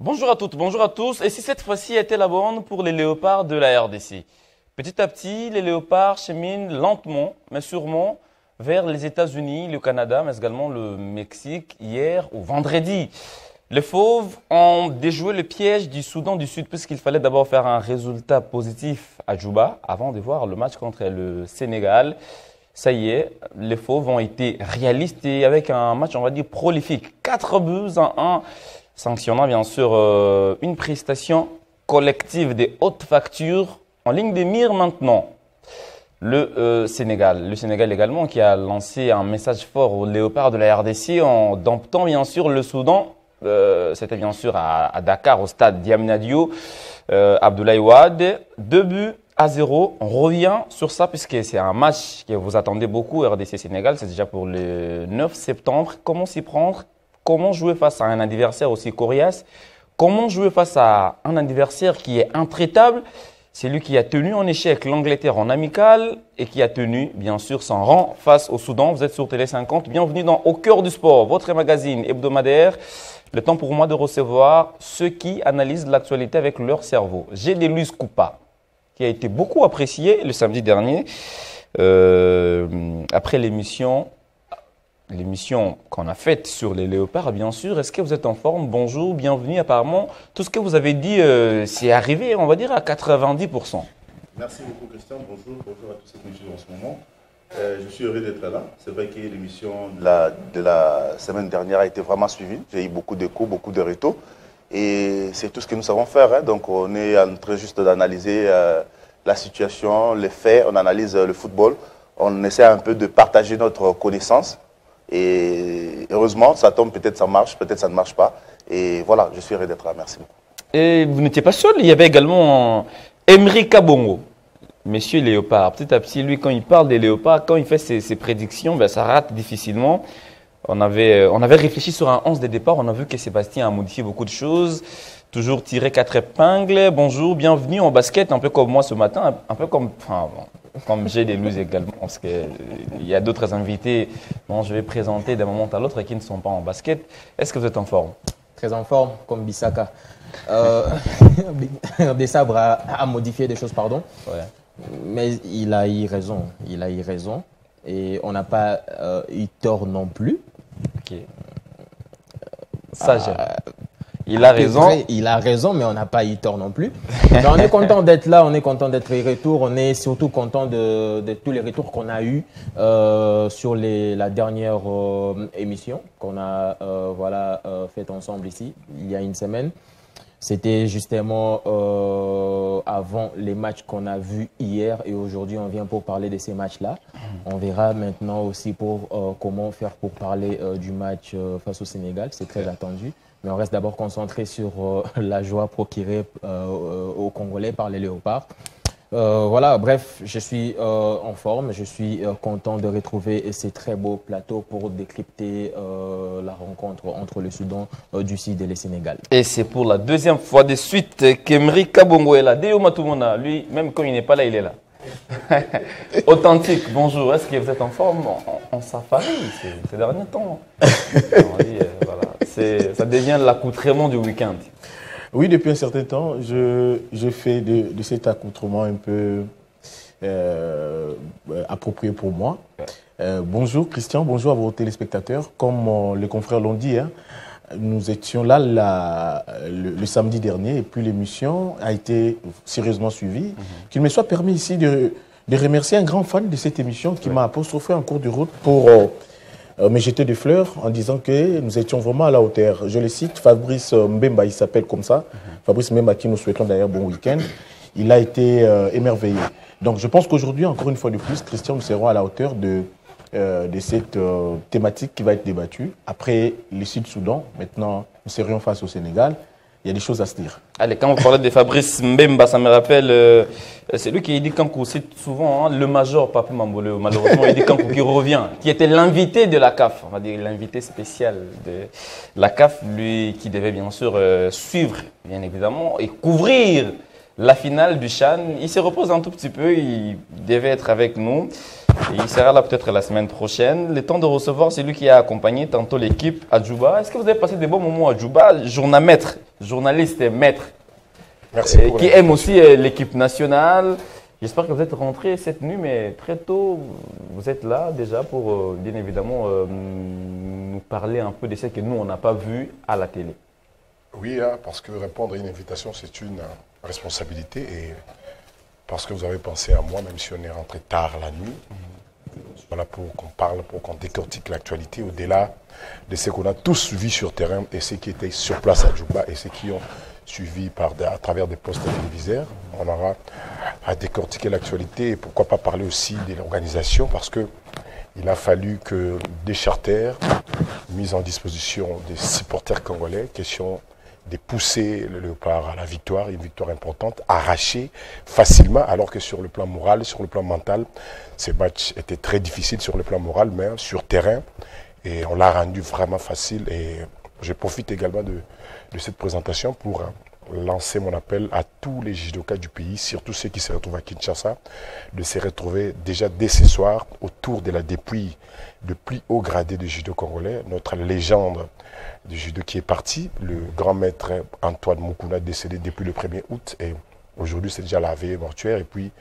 Bonjour à toutes, bonjour à tous. Et si cette fois-ci était la bonne pour les léopards de la RDC? Petit à petit, les léopards cheminent lentement, mais sûrement, vers les États-Unis, le Canada, mais également le Mexique, hier ou vendredi. Les Fauves ont déjoué le piège du Soudan du Sud puisqu'il fallait d'abord faire un résultat positif à Djouba avant de voir le match contre le Sénégal. Ça y est, les Fauves ont été réalistes et avec un match, on va dire, prolifique. 4 buts à 1, sanctionnant bien sûr une prestation collective des hautes factures en ligne de mire maintenant. Le Sénégal également qui a lancé un message fort aux léopards de la RDC en domptant bien sûr le Soudan. C'était bien sûr à Dakar au stade Diamina Diop, Abdoulaye Wade, 2-0. On revient sur ça puisque c'est un match que vous attendez beaucoup, RDC-Sénégal, c'est déjà pour le 9 septembre. Comment s'y prendre? Comment jouer face à un adversaire aussi coriace? Comment jouer face à un adversaire qui est intraitable? C'est lui qui a tenu en échec l'Angleterre en amical et qui a tenu, bien sûr, son rang face au Soudan. Vous êtes sur Télé 50. Bienvenue dans Au cœur du sport, votre magazine hebdomadaire. Le temps pour moi de recevoir ceux qui analysent l'actualité avec leur cerveau. J'ai des Luis Coupa, qui a été beaucoup apprécié le samedi dernier, après l'émission qu'on a faite sur les léopards, bien sûr. Est-ce que vous êtes en forme? Bonjour, bienvenue. Apparemment, tout ce que vous avez dit, c'est arrivé, on va dire, à 90%. Merci beaucoup, Christian. Bonjour à tous ceux qui nous suivent en ce moment. Je suis heureux d'être là. C'est vrai que l'émission de la semaine dernière a été vraiment suivie. J'ai eu beaucoup d'échos, beaucoup de retours. Et c'est tout ce que nous savons faire. Hein. Donc, on est en train juste d'analyser la situation, les faits. On analyse le football. On essaie un peu de partager notre connaissance. Et heureusement, ça tombe, peut-être ça marche, peut-être ça ne marche pas. Et voilà, je suis heureux d'être là. Merci beaucoup. Et vous n'étiez pas seul. Il y avait également Emery Kabongo. Monsieur Léopard, petit à petit, lui, quand il parle des léopards, quand il fait ses prédictions, ben, ça rate difficilement. On avait réfléchi sur un 11 de départ. On a vu que Sébastien a modifié beaucoup de choses. Toujours tiré 4 épingles. Bonjour, bienvenue en basket, un peu comme moi ce matin. Un peu comme, comme j'ai des Louis également. Parce qu'il y a d'autres invités dont je vais présenter d'un moment à l'autre et qui ne sont pas en basket. Est-ce que vous êtes en forme? Très en forme, comme Bissaka. Desabre a modifié des choses, pardon. Ouais. Mais il a eu raison. Il a eu raison. Et on n'a pas eu tort non plus. Ok. Ça, il a raison. Vrai, il a raison, mais on n'a pas eu tort non plus. Mais on est content d'être là, on est content d'être les retours. On est surtout content de tous les retours qu'on a eus sur la dernière émission qu'on a faite ensemble ici, il y a une semaine. C'était justement avant les matchs qu'on a vus hier et aujourd'hui on vient pour parler de ces matchs-là. On verra maintenant aussi pour comment faire pour parler du match face au Sénégal, c'est très attendu. Mais on reste d'abord concentré sur la joie procurée aux Congolais par les léopards. Voilà, bref, je suis en forme, je suis content de retrouver ces très beaux plateaux pour décrypter la rencontre entre le Soudan du Sud et le Sénégal. Et c'est pour la deuxième fois de suite qu'Emery Kabongo est là. Deo Matumona, lui, même quand il n'est pas là, il est là. Authentique, bonjour, est-ce que vous êtes en forme en safari ces derniers temps? Ça devient l'accoutrement du week-end. Oui, depuis un certain temps, je fais de cet accoutrement un peu approprié pour moi. Bonjour Christian, bonjour à vos téléspectateurs. Comme les confrères l'ont dit, hein, nous étions là le samedi dernier et puis l'émission a été sérieusement suivie. Qu'il me soit permis ici de remercier un grand fan de cette émission qui m'a apostrophé en cours de route pour me jeter des fleurs en disant que nous étions vraiment à la hauteur. Je le cite, Fabrice Mbemba, il s'appelle comme ça. Fabrice Mbemba, qui nous souhaitons d'ailleurs bon week-end. Il a été émerveillé. Donc je pense qu'aujourd'hui, encore une fois de plus, Christian, nous serons à la hauteur de cette thématique qui va être débattue. Après le Sud-Soudan, maintenant, nous serions face au Sénégal. Il y a des choses à se dire. Allez, quand vous parlez de Fabrice Mbemba, ça me rappelle, c'est lui qui dit Kankou cite souvent, hein, le major Pape Mamboleo, malheureusement, il dit Kankou qui revient, qui était l'invité de la CAF, on va dire l'invité spécial de la CAF, lui qui devait bien sûr suivre, bien évidemment, et couvrir la finale du CHAN. Il se repose un tout petit peu, il devait être avec nous. Il sera là peut-être la semaine prochaine. Le temps de recevoir celui qui a accompagné tantôt l'équipe à Djouba. Est-ce que vous avez passé des bons moments à Djouba? Journaliste et maître. Merci pour qui aime aussi l'équipe nationale. J'espère que vous êtes rentré cette nuit, mais très tôt, vous êtes là déjà pour, bien évidemment, nous parler un peu de ce que nous, on n'a pas vu à la télé. Oui, hein, parce que répondre à une invitation, c'est une responsabilité. Et parce que vous avez pensé à moi, même si on est rentré tard la nuit, voilà, pour qu'on parle, pour qu'on décortique l'actualité au-delà de ce qu'on a tous vu sur terrain et ceux qui étaient sur place à Djouba et ceux qui ont suivi à travers des postes téléviseurs. On aura à décortiquer l'actualité et pourquoi pas parler aussi de l'organisation parce que il a fallu que des charters mis en disposition des supporters congolais, question de pousser le Léopard à la victoire, une victoire importante, arrachée facilement, alors que sur le plan moral, sur le plan mental, ces matchs étaient très difficiles sur le plan moral, mais sur terrain, et on l'a rendu vraiment facile. Et je profite également de cette présentation pour lancer mon appel à tous les judokas du pays, surtout ceux qui se retrouvent à Kinshasa, de se retrouver déjà dès ce soir autour de la dépouille de plus haut gradé de judo congolais, notre légende du judo qui est parti, le grand maître Antoine Moukouna, décédé depuis le 1er août. Et aujourd'hui, c'est déjà la veillée mortuaire. Et puis,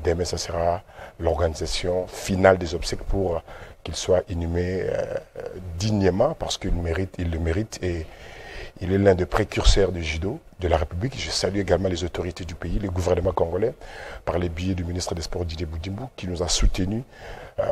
demain, ça sera l'organisation finale des obsèques pour qu'il soit inhumé dignement, parce qu'il le mérite. Et il est l'un des précurseurs du judo de la République. Je salue également les autorités du pays, le gouvernement congolais, par les billets du ministre des Sports Didier Boudimbo, qui nous a soutenus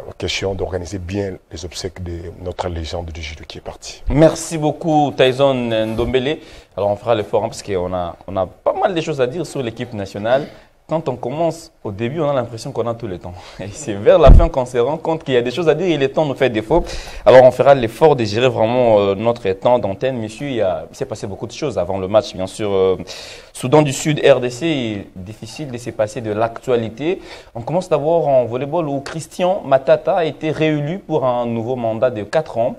aux questions d'organiser bien les obsèques de notre légende du judo qui est parti. Merci beaucoup Tyson Ndombele. Alors on fera l'effort parce qu'on a pas mal de choses à dire sur l'équipe nationale. Quand on commence au début, on a l'impression qu'on a tout le temps. Et c'est vers la fin qu'on se rend compte qu'il y a des choses à dire et le temps nous fait défaut. Alors on fera l'effort de gérer vraiment notre temps d'antenne. Monsieur, il s'est passé beaucoup de choses avant le match, bien sûr. Soudan du Sud, RDC, difficile de se passer de l'actualité. On commence d'abord en volleyball où Christian Matata a été réélu pour un nouveau mandat de 4 ans.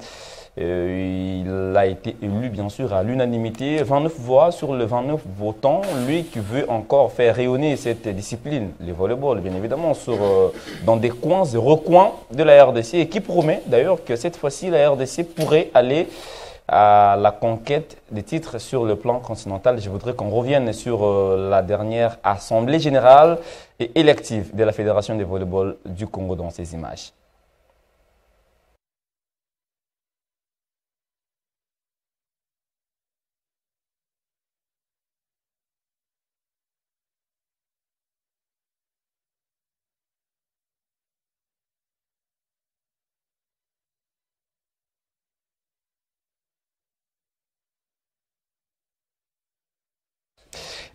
Il a été élu bien sûr à l'unanimité, 29 voix sur les 29 votants, lui qui veut encore faire rayonner cette discipline, le volleyball bien évidemment, dans des coins et recoins de la RDC et qui promet d'ailleurs que cette fois-ci la RDC pourrait aller à la conquête des titres sur le plan continental. Je voudrais qu'on revienne sur la dernière assemblée générale et élective de la Fédération de volleyball du Congo dans ces images.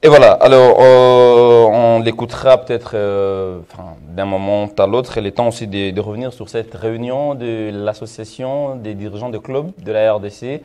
Et voilà, alors on l'écoutera peut-être d'un moment à l'autre. Il est temps aussi de revenir sur cette réunion de l'association des dirigeants de clubs de la RDC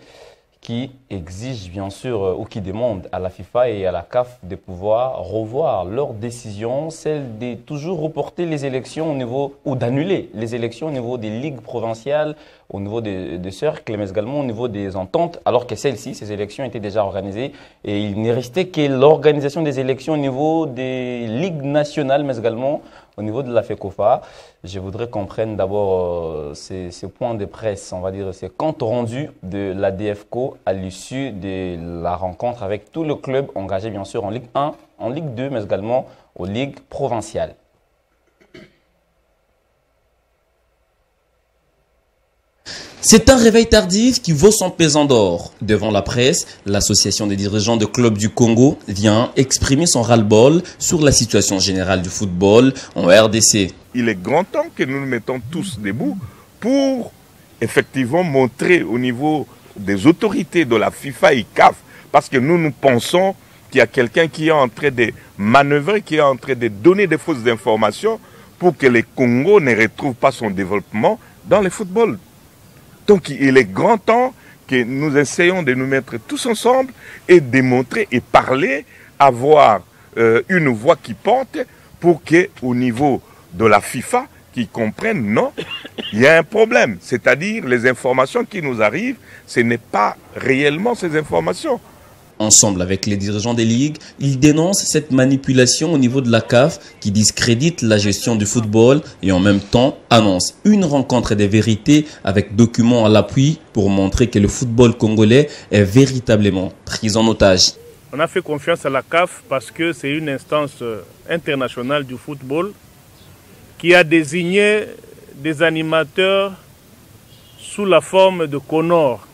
qui exige bien sûr ou qui demande à la FIFA et à la CAF de pouvoir revoir leurs décisions, celle de toujours reporter les élections au niveau, ou d'annuler les élections au niveau des ligues provinciales, au niveau des cercles, mais également au niveau des ententes, alors que celles-ci, ces élections étaient déjà organisées et il n'est resté que l'organisation des élections au niveau des ligues nationales, mais également au niveau de la FECOFA. Je voudrais qu'on prenne d'abord ces points de presse, on va dire, ces comptes rendus de la DFCO à l'issue de la rencontre avec tous les clubs engagés bien sûr en Ligue 1, en Ligue 2, mais également aux ligues provinciales. C'est un réveil tardif qui vaut son pesant d'or. Devant la presse, l'association des dirigeants de clubs du Congo vient exprimer son ras-le-bol sur la situation générale du football en RDC. Il est grand temps que nous nous mettons tous debout pour effectivement montrer au niveau des autorités de la FIFA et CAF, parce que nous pensons qu'il y a quelqu'un qui est en train de manœuvrer, qui est en train de donner des fausses informations pour que le Congo ne retrouve pas son développement dans le football. Donc il est grand temps que nous essayons de nous mettre tous ensemble et démontrer et parler, avoir une voix qui porte pour qu'au niveau de la FIFA, qu'ils comprennent, non, il y a un problème. C'est-à-dire les informations qui nous arrivent, ce n'est pas réellement ces informations. Ensemble avec les dirigeants des ligues, ils dénoncent cette manipulation au niveau de la CAF qui discrédite la gestion du football et en même temps annonce une rencontre des vérités avec documents à l'appui pour montrer que le football congolais est véritablement pris en otage. On a fait confiance à la CAF parce que c'est une instance internationale du football qui a désigné des animateurs sous la forme de Conor,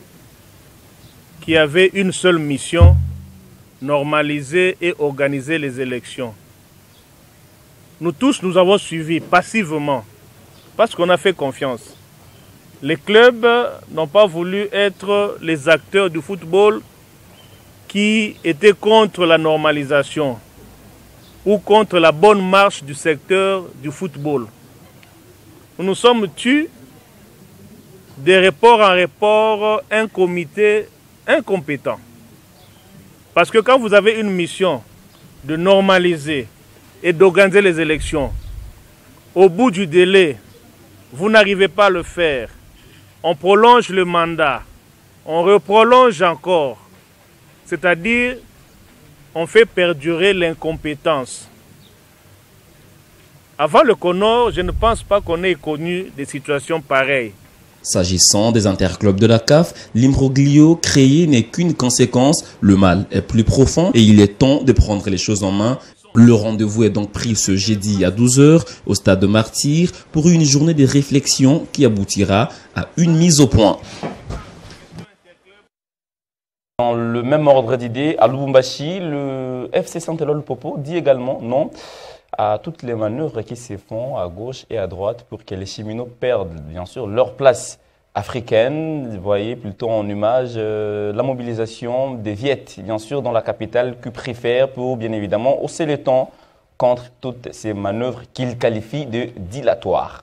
qui avait une seule mission, normaliser et organiser les élections. Nous tous, nous avons suivi passivement, parce qu'on a fait confiance. Les clubs n'ont pas voulu être les acteurs du football qui étaient contre la normalisation ou contre la bonne marche du secteur du football. Nous nous sommes tus de report en report un comité incompétent. Parce que quand vous avez une mission de normaliser et d'organiser les élections, au bout du délai, vous n'arrivez pas à le faire. On prolonge le mandat, on reprolonge encore. C'est-à-dire, on fait perdurer l'incompétence. Avant le Conor, je ne pense pas qu'on ait connu des situations pareilles. S'agissant des interclubs de la CAF, l'imbroglio créé n'est qu'une conséquence. Le mal est plus profond et il est temps de prendre les choses en main. Le rendez-vous est donc pris ce jeudi à 12 h au stade de Martyr pour une journée de réflexion qui aboutira à une mise au point. Dans le même ordre d'idées, à Lubumbashi, le FC Saint-Éloi Lupopo dit également non à toutes les manœuvres qui se font à gauche et à droite pour que les cheminots perdent bien sûr leur place africaine. Vous voyez plutôt en image la mobilisation des Viettes, bien sûr, dans la capitale, qui préfèrent pour bien évidemment hausser le ton contre toutes ces manœuvres qu'ils qualifient de dilatoires.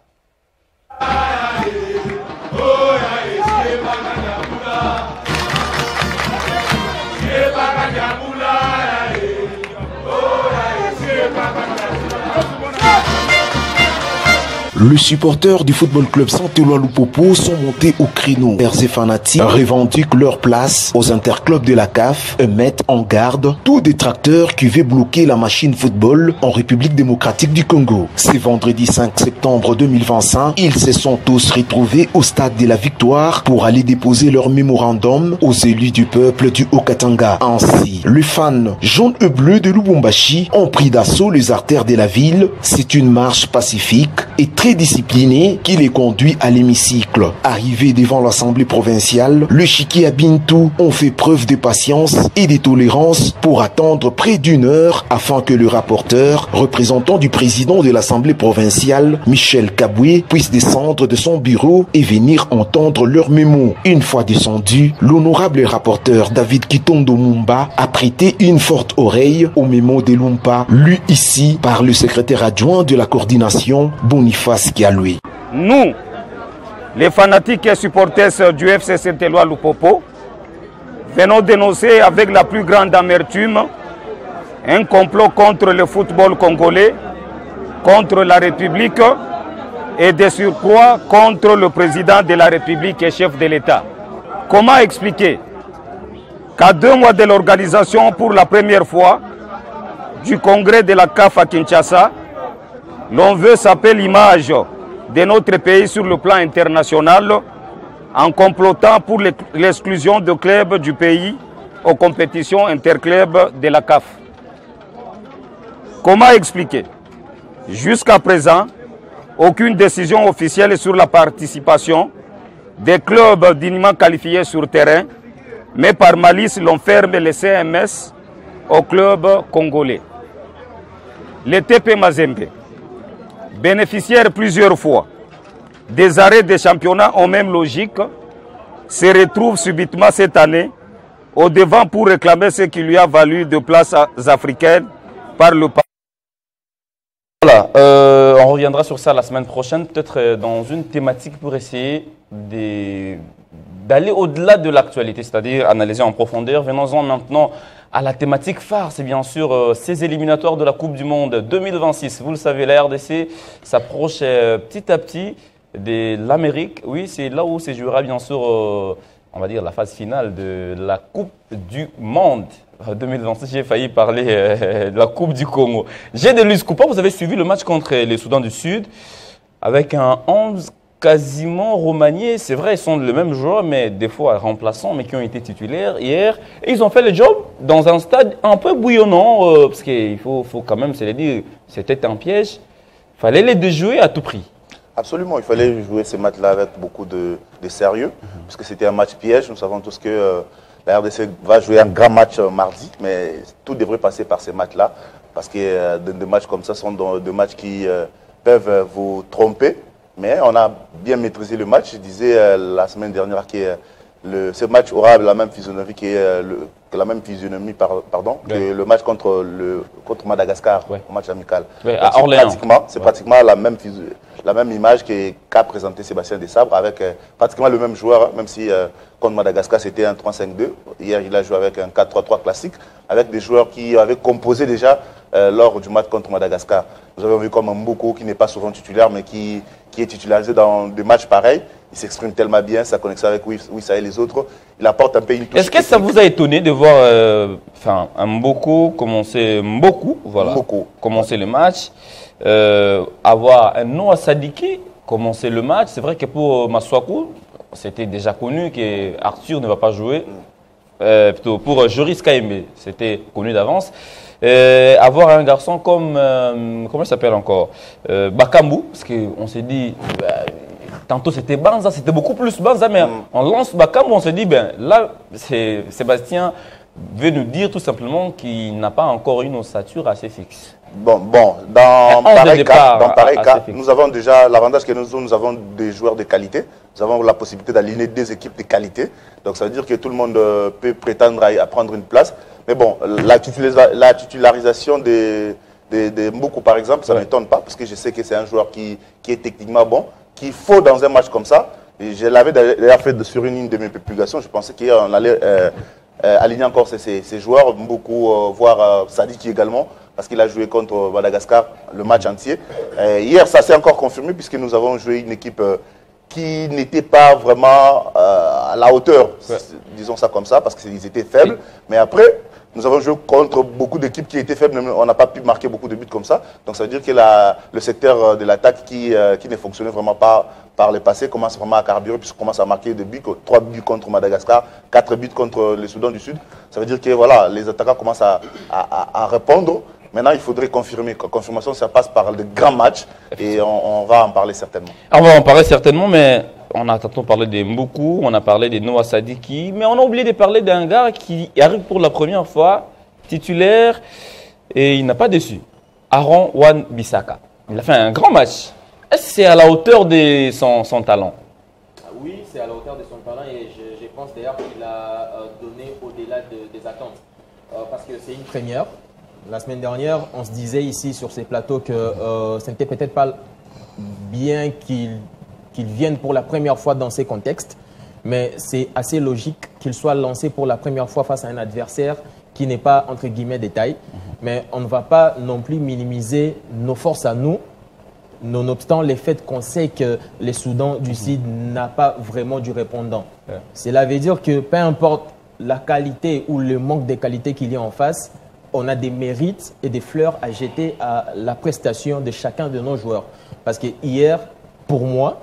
Les supporters du football club Saint-Éloi Lupopo sont montés au créneau. Pères et fanatiques revendiquent leur place aux interclubs de la CAF et mettent en garde tout détracteur qui veut bloquer la machine football en République démocratique du Congo. C'est vendredi 5 septembre 2025, ils se sont tous retrouvés au stade de la Victoire pour aller déposer leur mémorandum aux élus du peuple du Haut-Katanga. Ainsi, les fans jaunes et bleus de Lubumbashi ont pris d'assaut les artères de la ville. C'est une marche pacifique et très discipliné qui les conduit à l'hémicycle. Arrivés devant l'Assemblée provinciale, le Chiki et Bintou ont fait preuve de patience et de tolérance pour attendre près d'une heure afin que le rapporteur, représentant du président de l'Assemblée provinciale, Michel Kaboué, puisse descendre de son bureau et venir entendre leur mémo. Une fois descendu, l'honorable rapporteur David Kitondo Mumba a prêté une forte oreille au mémo de Lumpa, lu ici par le secrétaire adjoint de la coordination, Boniface Kialoui. Nous, les fanatiques et supporters du FC Saint-Éloi Lupopo, venons dénoncer avec la plus grande amertume un complot contre le football congolais, contre la République et de surcroît contre le président de la République et chef de l'État. Comment expliquer qu'à 2 mois de l'organisation pour la première fois du congrès de la CAF à Kinshasa, l'on veut saper l'image de notre pays sur le plan international en complotant pour l'exclusion de clubs du pays aux compétitions interclubs de la CAF. Comment expliquer? Jusqu'à présent, aucune décision officielle sur la participation des clubs dignement qualifiés sur terrain, mais par malice l'on ferme les CMS aux clubs congolais. Le TP Mazembe, bénéficiaire plusieurs fois des arrêts des championnats en même logique, se retrouve subitement cette année au devant pour réclamer ce qui lui a valu de places africaines par le passé. Voilà, on reviendra sur ça la semaine prochaine, peut-être dans une thématique pour essayer d'aller au-delà de l'actualité, c'est-à-dire analyser en profondeur. Venons-en maintenant à la thématique phare, c'est bien sûr ces éliminatoires de la Coupe du Monde 2026. Vous le savez, la RDC s'approche petit à petit de l'Amérique. Oui, c'est là où se jouera bien sûr, on va dire, la phase finale de la Coupe du Monde. En 2026, j'ai failli parler de la Coupe du Congo. J'ai de Luis Coupa, vous avez suivi le match contre les Soudan du Sud avec un 11 quasiment remanié. C'est vrai, ils sont le même joueur, mais des fois remplaçants, mais qui ont été titulaires hier. Et ils ont fait le job dans un stade un peu bouillonnant, parce qu'il faut quand même se le dire, c'était un piège. Il fallait les déjouer à tout prix. Absolument, il fallait jouer ces matchs-là avec beaucoup de sérieux, parce que c'était un match piège. Nous savons tous que la RDC va jouer un grand match mardi, mais tout devrait passer par ces matchs-là, parce que des matchs comme ça sont des matchs qui peuvent vous tromper. Mais on a bien maîtrisé le match. Je disais la semaine dernière que ce match aura la même physionomie que le match contre Madagascar, au match amical. Ouais, à Orléans. C'est pratiquement la même image qu'a présenté Sébastien Desabre avec pratiquement le même joueur, même si contre Madagascar c'était un 3-5-2. Hier il a joué avec un 4-3-3 classique, avec des joueurs qui avaient composé déjà lors du match contre Madagascar. Nous avons vu comme Mboko qui n'est pas souvent titulaire, mais qui est titularisé dans des matchs pareils. Il s'exprime tellement bien, sa connexion avec Wissa et les autres. Il apporte un peu une touche. Est-ce que ça vous a étonné de voir un Mboko commencer le match, avoir un Noah Sadiki commencer le match? C'est vrai que pour Masuaku, c'était déjà connu que Arthur ne va pas jouer. Plutôt pour Joris Kaimbe, c'était connu d'avance. Avoir un garçon comme, comment il s'appelle encore, Bakambu, parce qu'on s'est dit, tantôt c'était Banza, c'était beaucoup plus Banza, mais on lance Bakambu, on se dit, ben là, Sébastien veut nous dire tout simplement qu'il n'a pas encore une ossature assez fixe. Dans pareil cas, nous avons déjà l'avantage que nous avons des joueurs de qualité. Nous avons la possibilité d'aligner des équipes de qualité. Donc ça veut dire que tout le monde peut prétendre à prendre une place. Mais bon, la titularisation de Mboko, par exemple, ça ne m'étonne pas, parce que je sais que c'est un joueur qui est techniquement bon, qu'il faut dans un match comme ça. Et je l'avais d'ailleurs fait sur une ligne de mes publications. Je pensais qu'on allait aligner encore ces joueurs, Mboko, voire Sadiki également, parce qu'il a joué contre Madagascar le match entier. Hier, ça s'est encore confirmé, puisque nous avons joué une équipe qui n'était pas vraiment à la hauteur, disons ça comme ça, parce qu'ils étaient faibles. Mais après, nous avons joué contre beaucoup d'équipes qui étaient faibles, on n'a pas pu marquer beaucoup de buts comme ça. Donc ça veut dire que le secteur de l'attaque qui ne fonctionnait vraiment pas par le passé commence vraiment à carburer, puisqu'on commence à marquer des buts, 3 buts contre Madagascar, 4 buts contre le Soudan du Sud. Ça veut dire que voilà, les attaquants commencent à répondre. Maintenant, il faudrait confirmer. Confirmation, ça passe par de grands matchs et on va en parler certainement. On va en parler certainement, mais on a tantôt parlé de Mboko, on a parlé de Noah Sadiki, mais on a oublié de parler d'un gars qui arrive pour la première fois, titulaire, et il n'a pas déçu. Aaron Wan-Bissaka. Il a fait un grand match. Est-ce que c'est à la hauteur de son talent? Oui, c'est à la hauteur de son talent et je pense d'ailleurs qu'il a donné au-delà des attentes. Parce que c'est une première. La semaine dernière, on se disait ici sur ces plateaux que ce n'était peut-être pas bien qu'il vienne pour la première fois dans ces contextes, mais c'est assez logique qu'il soit lancé pour la première fois face à un adversaire qui n'est pas, entre guillemets, de taille. Mais on ne va pas non plus minimiser nos forces à nous, nonobstant le fait qu'on sait que les Soudan du Sud n'a pas vraiment du répondant. Cela veut dire que peu importe la qualité ou le manque de qualité qu'il y a en face, on a des mérites et des fleurs à jeter à la prestation de chacun de nos joueurs. Parce que hier, pour moi,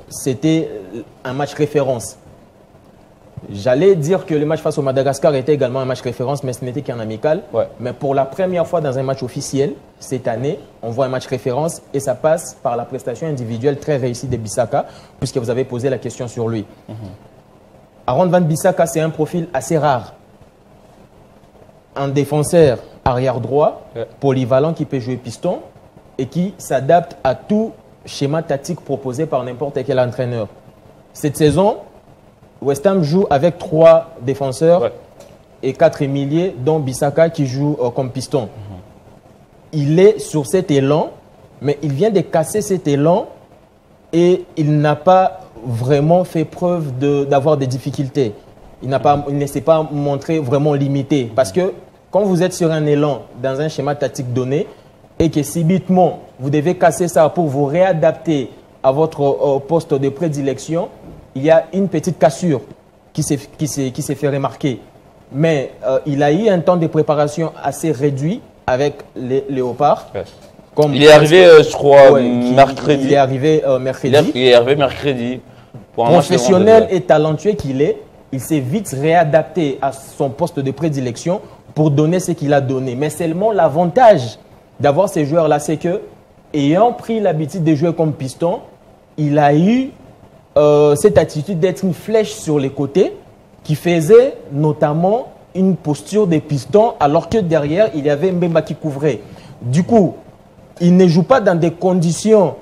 c'était un match référence. J'allais dire que le match face au Madagascar était également un match référence, mais ce n'était qu'un amical. Mais pour la première fois dans un match officiel, cette année, on voit un match référence et ça passe par la prestation individuelle très réussie de Bissaka, puisque vous avez posé la question sur lui. Aaron Wan-Bissaka, c'est un profil assez rare. Un défenseur arrière droit, polyvalent qui peut jouer piston et qui s'adapte à tout schéma tactique proposé par n'importe quel entraîneur. Cette saison, West Ham joue avec 3 défenseurs et 4 ailiers, dont Bissaka qui joue comme piston. Il est sur cet élan, mais il vient de casser cet élan et il n'a pas vraiment fait preuve d'avoir des difficultés. Il ne s'est pas montré vraiment limité. Parce que quand vous êtes sur un élan dans un schéma tactique donné et que subitement vous devez casser ça pour vous réadapter à votre poste de prédilection, il y a une petite cassure qui s'est fait remarquer. mais il a eu un temps de préparation assez réduit avec les Léopards. Ouais. Comme Il est arrivé, je crois, mercredi. Il est arrivé mercredi. Il est arrivé mercredi. Pour un match de Professionnel vendredi. et talentueux qu'il est, il s'est vite réadapté à son poste de prédilection pour donner ce qu'il a donné. Mais seulement l'avantage d'avoir ces joueurs-là, c'est que, ayant pris l'habitude de jouer comme piston, il a eu cette attitude d'être une flèche sur les côtés qui faisait notamment une posture des pistons alors que derrière, il y avait Mbemba qui couvrait. Du coup, il ne joue pas dans des conditions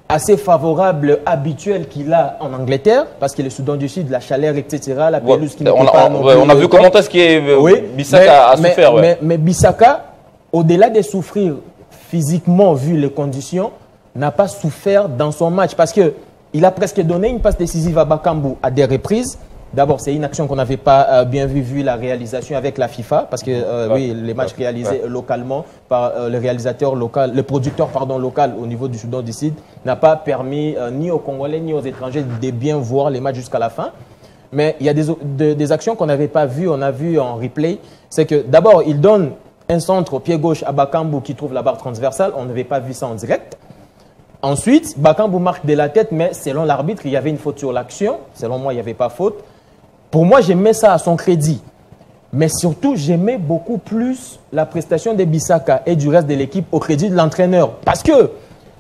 assez favorables, habituelles qu'il a en Angleterre, parce que le Soudan du Sud, la chaleur, etc., la pelouse qui n'était pas non plus on a vu comment est-ce que Bissaka a souffert. Mais Bissaka, au-delà de souffrir physiquement, vu les conditions, n'a pas souffert dans son match, parce qu'il a presque donné une passe décisive à Bakambu à des reprises. D'abord, c'est une action qu'on n'avait pas bien vu la réalisation avec la FIFA, parce que oui, les matchs réalisés localement par le réalisateur local, le producteur local au niveau du Soudan du Sud n'a pas permis ni aux Congolais ni aux étrangers de bien voir les matchs jusqu'à la fin. Mais il y a des actions qu'on n'avait pas vues, on a vu en replay. C'est que d'abord, il donne un centre au pied gauche à Bakambu qui trouve la barre transversale. On n'avait pas vu ça en direct. Ensuite, Bakambu marque de la tête, mais selon l'arbitre, il y avait une faute sur l'action. Selon moi, il n'y avait pas faute. Pour moi, j'aimais ça à son crédit. Mais surtout, j'aimais beaucoup plus la prestation de Bissaka et du reste de l'équipe au crédit de l'entraîneur. Parce que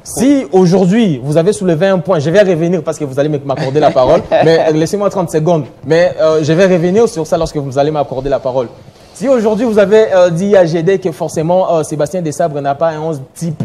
si aujourd'hui, vous avez soulevé un point, je vais revenir parce que vous allez m'accorder la parole, mais laissez-moi 30 secondes. Mais je vais revenir sur ça lorsque vous allez m'accorder la parole. Si aujourd'hui, vous avez dit à GD que forcément Sébastien Desabre n'a pas un 11 type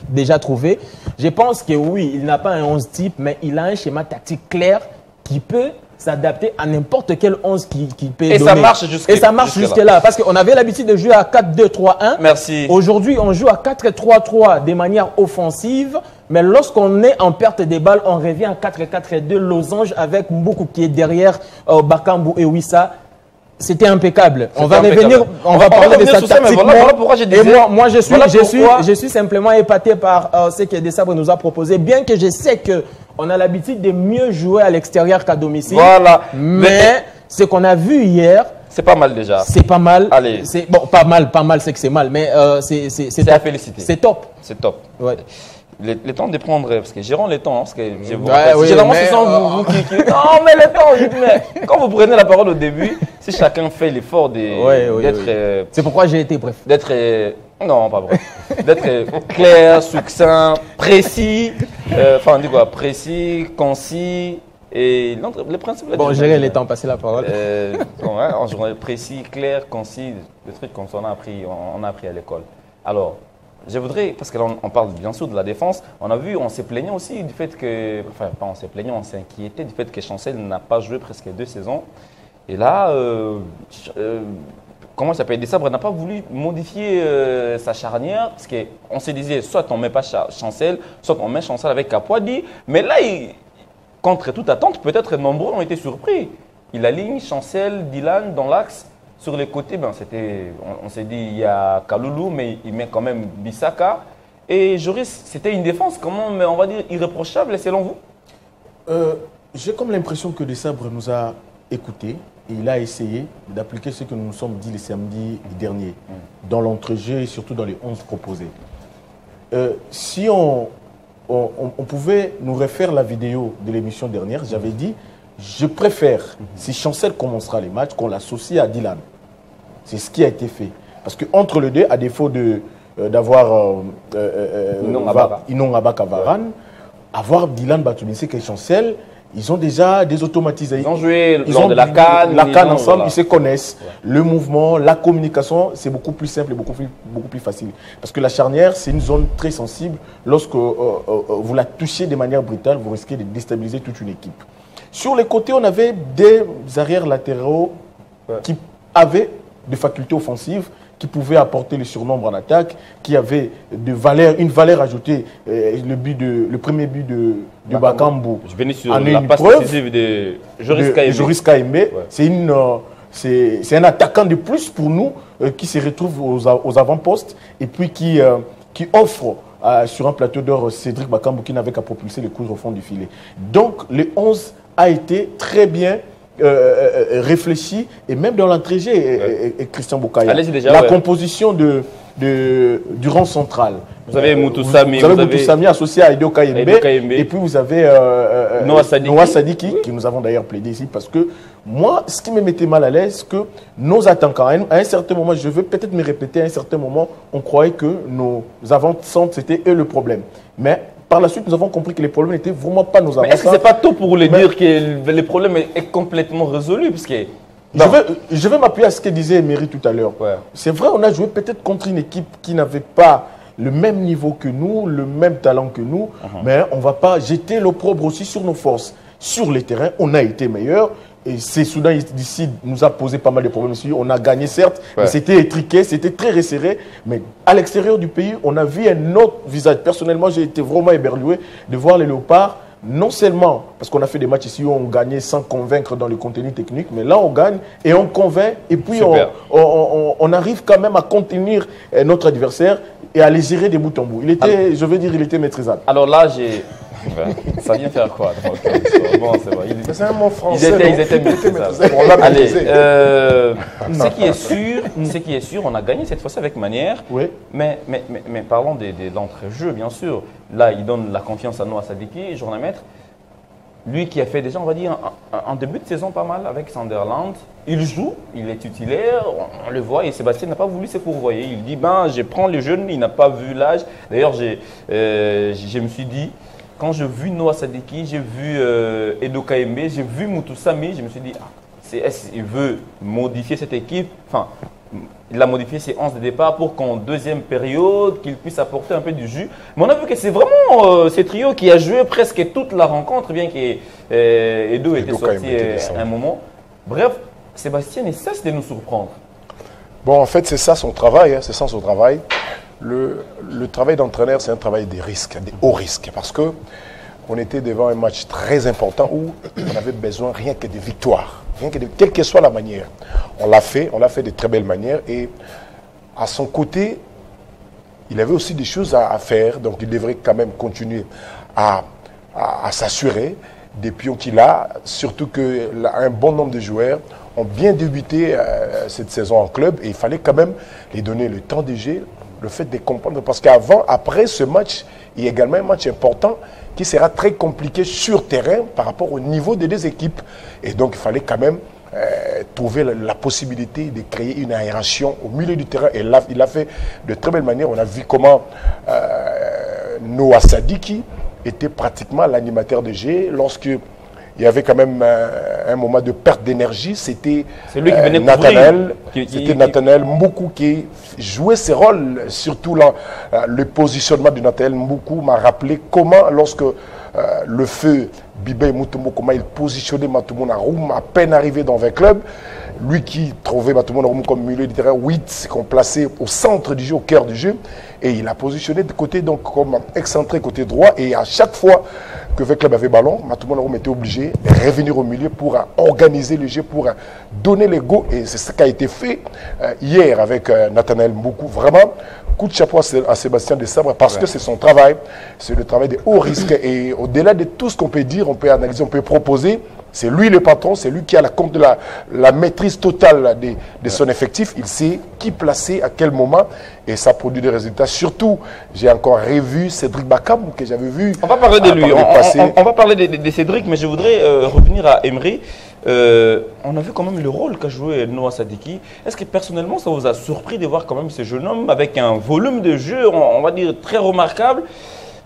déjà trouvé, je pense que oui, il n'a pas un 11 type, mais il a un schéma tactique clair qui peut s'adapter à n'importe quel 11 qui peut donner. Ça marche jusque-là. Et ça marche jusque-là. Parce qu'on avait l'habitude de jouer à 4-2-3-1. Merci. Aujourd'hui, on joue à 4-3-3 de manière offensive. Mais lorsqu'on est en perte des balles, on revient à 4-4-2 losange avec Mboukou qui est derrière Bakambu et Wissa. C'était impeccable. On va revenir, on va parler de ça tactiquement. Voilà pourquoi je disais. Et moi je suis simplement épaté par ce que Desabre nous a proposé. Bien que je sais qu'on a l'habitude de mieux jouer à l'extérieur qu'à domicile. Voilà. Mais ce qu'on a vu hier, c'est pas mal déjà. C'est pas mal. Allez. Bon, pas mal, c'est que c'est mal. Mais c'est à féliciter. C'est top. C'est top. Ouais. Le temps de prendre, parce que gérons le temps, parce que je vous oui, généralement ce sont vous qui... Non, mais le temps, mais quand vous prenez la parole au début, si chacun fait l'effort d'être... C'est pourquoi j'ai été bref. D'être... non, pas bref. D'être clair, succinct, précis, enfin, on dit quoi, précis, concis, et le principe... Bon, gérer le temps, passer la parole. En journée précis, clair, concis, des trucs comme ça, on a appris à l'école. Alors... Je voudrais, parce que là on parle bien sûr de la défense, on a vu, on s'est plaigné aussi du fait que, enfin pas on s'est plaigné, on s'est inquiété du fait que Chancel n'a pas joué presque 2 saisons. Et là, comment ça s'appelle, Desabre n'a pas voulu modifier sa charnière, parce qu'on se disait soit on ne met pas Chancel, soit on met Chancel avec Kapouadi. Mais là, contre toute attente, peut-être nombreux ont été surpris. Il aligne Chancel, Dylan dans l'axe. Sur les côtés, ben, on s'est dit il y a Kaloulou, mais il met quand même Bissaka. Et Joris, c'était une défense, comment, on va dire, irréprochable selon vous? J'ai comme l'impression que Desabre nous a écoutés et il a essayé d'appliquer ce que nous nous sommes dit le samedi dernier, dans l'entrejeu et surtout dans les 11 proposés. Si on pouvait nous refaire la vidéo de l'émission dernière, j'avais dit je préfère, si Chancel commencera les matchs, qu'on l'associe à Dylan. C'est ce qui a été fait. Parce qu'entre les deux, à défaut d'avoir Inon Abaka Varane, avoir Dylan Batounissé et Chancel, ils ont déjà des automatisés. Ils ont joué lors de la CAN. La CAN ensemble, voilà. Ils se connaissent. Ouais. Le mouvement, la communication, c'est beaucoup plus simple et beaucoup plus facile. Parce que la charnière, c'est une zone très sensible. Lorsque vous la touchez de manière brutale, vous risquez de déstabiliser toute une équipe. Sur les côtés, on avait des arrières latéraux qui avaient des facultés offensives, qui pouvaient apporter le surnombre en attaque, qui avaient une valeur ajoutée. Le premier but de Bakambu. Je venais sur la passe décisive de Joris Kaimbe. C'est un attaquant de plus pour nous qui se retrouve aux avant-postes et puis qui offre sur un plateau d'or Cédric Bakambu qui n'avait qu'à propulser les coups au fond du filet. Donc, le 11 a été très bien réfléchi, et même dans l'entrée-G, et Christian Boukaya, déjà, la composition du rang central. Vous avez Moutoussamy. Vous avez Moutoussamy associé à Edo Kayembe. Et puis vous avez Noah Sadiki, qui nous avons d'ailleurs plaidé ici, parce que moi, ce qui me mettait mal à l'aise, que nos attaquants, à un certain moment, je veux peut-être me répéter, à un certain moment, on croyait que nos avant-centres, c'était eux le problème. Mais par la suite, nous avons compris que les problèmes n'étaient vraiment pas nos avant-centres. Est-ce que ce n'est pas tôt pour dire que le problème est complètement résolu parce que... Je vais m'appuyer à ce que disait Emery tout à l'heure. Ouais. C'est vrai, on a joué peut-être contre une équipe qui n'avait pas le même niveau que nous, le même talent que nous, mais on ne va pas jeter l'opprobre aussi sur nos forces. Sur les terrains, on a été meilleurs. Et c'est Soudan d'ici nous a posé pas mal de problèmes aussi. On a gagné certes, mais c'était étriqué, c'était très resserré. Mais à l'extérieur du pays, on a vu un autre visage. Personnellement, j'ai été vraiment éberlué de voir les Léopards. Non seulement parce qu'on a fait des matchs ici où on gagnait sans convaincre dans le contenu technique, mais là on gagne et on convainc et puis on arrive quand même à contenir notre adversaire et à les gérer des bout en bout. Il était, je veux dire, il était maîtrisable. Alors là, ça vient faire quoi? Bon, c'est vrai. C'est un mot français. Ils étaient maîtrisables. Allez, ce qui est sûr, on a gagné cette fois-ci avec manière. Oui. Mais parlons de l'entrejeu, bien sûr. Là, il donne la confiance à Noah Sadiki, journamètre. Lui qui a fait déjà, on va dire, un début de saison pas mal avec Sunderland. Il joue, il est titulaire, on le voit et Sébastien n'a pas voulu se fourvoyer. Il dit, je prends les jeunes, il n'a pas vu l'âge. D'ailleurs, je me suis dit, quand j'ai vu Noah Sadiki, j'ai vu Edo Kayembe, j'ai vu Moutoussamy, je me suis dit, il veut modifier cette équipe. Enfin, il a modifié ses 11 de départ pour qu'en deuxième période, qu'il puisse apporter un peu du jus. Mais on a vu que c'est vraiment ce trio qui a joué presque toute la rencontre, bien qu'Edo était sorti à un moment. Bref, Sébastien ne cesse de nous surprendre. Bon, en fait, c'est ça son travail. C'est ça son travail. Le travail d'entraîneur, c'est un travail des risques, des hauts risques. Parce qu'on était devant un match très important où on avait besoin rien que de victoires. Quelle que soit la manière. On l'a fait de très belle manière. Et à son côté, il avait aussi des choses à faire. Donc, il devrait quand même continuer à s'assurer des pions qu'il a. Surtout qu'un bon nombre de joueurs ont bien débuté cette saison en club. Et il fallait quand même les donner le temps de jeu, le fait de comprendre. Parce après ce match, il y a également un match important qui sera très compliqué sur terrain par rapport au niveau des deux équipes. Et donc, il fallait quand même trouver la possibilité de créer une aération au milieu du terrain. Et là, il a fait de très belle manière. On a vu comment Noah Sadiki était pratiquement l'animateur de jeu. Lorsqu'il y avait quand même un moment de perte d'énergie, c'était Nathanaël Mboukou qui jouait ses rôles, surtout le positionnement de Nathanaël Mboukou m'a rappelé comment, lorsque le feu Bibé Moutombo, comment il positionnait Matoumou Roum à peine arrivé dans un club, lui qui trouvait Matoumou Roum comme milieu de terrain 8, qu'on plaçait au centre du jeu, au cœur du jeu, et il a positionné de côté, donc comme excentré côté droit, et à chaque fois que le club avait ballon, Matoumou Roum était obligé de revenir au milieu pour organiser le jeu, pour donner les go, et c'est ce qui a été fait hier avec Nathanaël Mboukou. Vraiment, coup de chapeau à Sébastien Desabre parce que c'est son travail, c'est le travail de haut risque. Et au-delà de tout ce qu'on peut dire, on peut analyser, on peut proposer, c'est lui le patron, c'est lui qui a la maîtrise totale de son effectif. Il sait qui placer à quel moment et ça produit des résultats. Surtout, j'ai encore revu Cédric Bakam que j'avais vu. On va parler de lui, on va parler de Cédric, mais je voudrais revenir à Emery. On a vu quand même le rôle qu'a joué Noah Sadiki. Est-ce que personnellement ça vous a surpris de voir quand même ce jeune homme avec un volume de jeu, on va dire, très remarquable?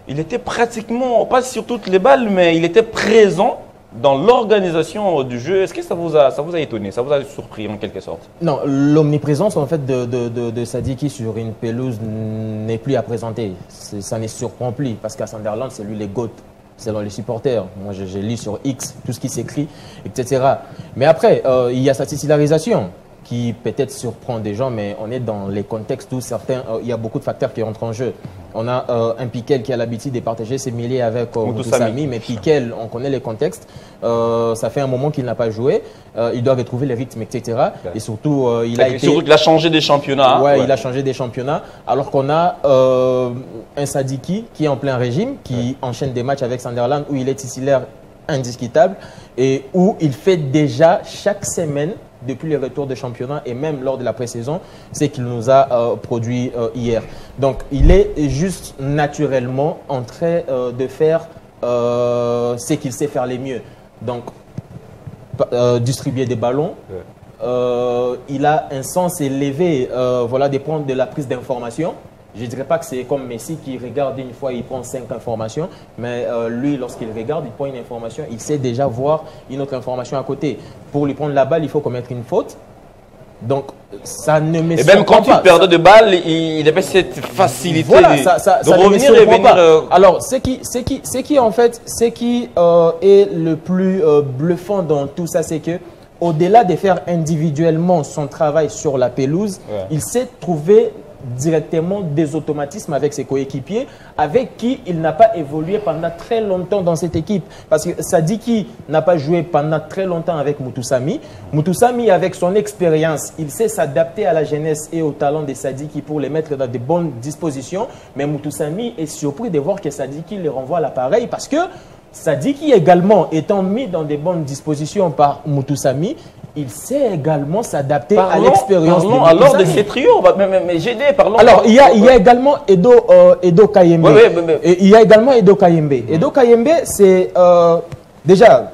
Il était pratiquement, pas sur toutes les balles, mais il était présent dans l'organisation du jeu. Est-ce que ça vous a étonné, ça vous a surpris en quelque sorte? Non, l'omniprésence en fait de Sadiki sur une pelouse n'est plus à présenter. Ça ne surprend plus parce qu'à Sunderland, c'est lui les GOAT. Selon les supporters. Moi, je lis sur X tout ce qui s'écrit, etc. Mais après, il y a cette titularisation qui peut-être surprend des gens, mais on est dans les contextes où il y a beaucoup de facteurs qui entrent en jeu. On a un Piquel qui a l'habitude de partager ses mêlées avec Moutoussamy, mais Piquel, on connaît les contextes. Ça fait un moment qu'il n'a pas joué. Il doit retrouver les rythmes, etc. Et surtout, il a changé des championnats. Ouais, il a changé des championnats. Alors qu'on a un Sadiki qui est en plein régime, qui enchaîne des matchs avec Sunderland où il est titulaire indiscutable et où il fait déjà chaque semaine depuis le retour de championnat et même lors de la pré-saison, c'est qu'il nous a produit hier. Donc, il est juste naturellement en train de faire ce qu'il sait faire le mieux. Donc, distribuer des ballons. Il a un sens élevé voilà, de prendre de la prise d'information. Je ne dirais pas que c'est comme Messi qui regarde une fois, il prend 5 informations. Mais lui, lorsqu'il regarde, il prend une information, il sait déjà voir une autre information à côté. Pour lui prendre la balle, il faut commettre une faute. Donc, ça ne me surprend pas. Et même quand il perdait de balle, il avait cette facilité voilà, de revenir et venir. Alors, ce qui en fait, ce qui est le plus bluffant dans tout ça, c'est que au-delà de faire individuellement son travail sur la pelouse, il s'est trouvé directement des automatismes avec ses coéquipiers, avec qui il n'a pas évolué pendant très longtemps dans cette équipe. Parce que Sadiki n'a pas joué pendant très longtemps avec Mutusami. Mutusami, avec son expérience, il sait s'adapter à la jeunesse et au talent de Sadiki pour les mettre dans de bonnes dispositions. Mais Mutusami est surpris de voir que Sadiki le renvoie à l'appareil parce que Sadiki également étant mis dans de bonnes dispositions par Mutusami, il sait également s'adapter à l'expérience de Mutusami. Alors de ces trios, mais j'ai dit, parlons. Alors il y a également Edo Kayembe. Il y a également Edo Kayembe. Edo Kayembe, c'est déjà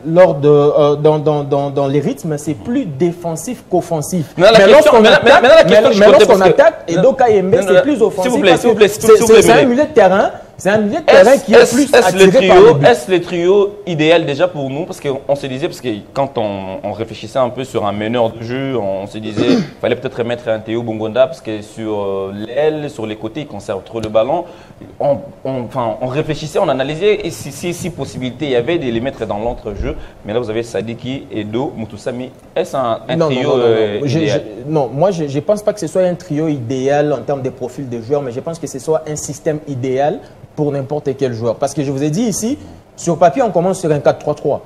lors de dans les rythmes, c'est plus défensif qu'offensif. Mais lorsqu'on attaque, Edo Kayembe, c'est plus offensif. S'il vous plaît, c'est un milieu de terrain. C'est un milieu de terrain qui est plus attiré par le but. Est-ce le trio idéal déjà pour nous? Parce qu'on se disait, parce que quand on réfléchissait un peu sur un meneur de jeu, on se disait qu'il fallait peut-être mettre un Théo Bongonda parce que sur l'aile, sur les côtés, il conserve trop le ballon. On réfléchissait, on analysait et si possibilité il y avait de les mettre dans l'entre-jeu. Mais là, vous avez Sadiki, Edo, Mutusami. Est-ce un trio idéal? Non, moi je ne pense pas que ce soit un trio idéal en termes de profil de joueurs, mais je pense que ce soit un système idéal pour n'importe quel joueur. Parce que je vous ai dit ici, sur papier, on commence sur un 4-3-3.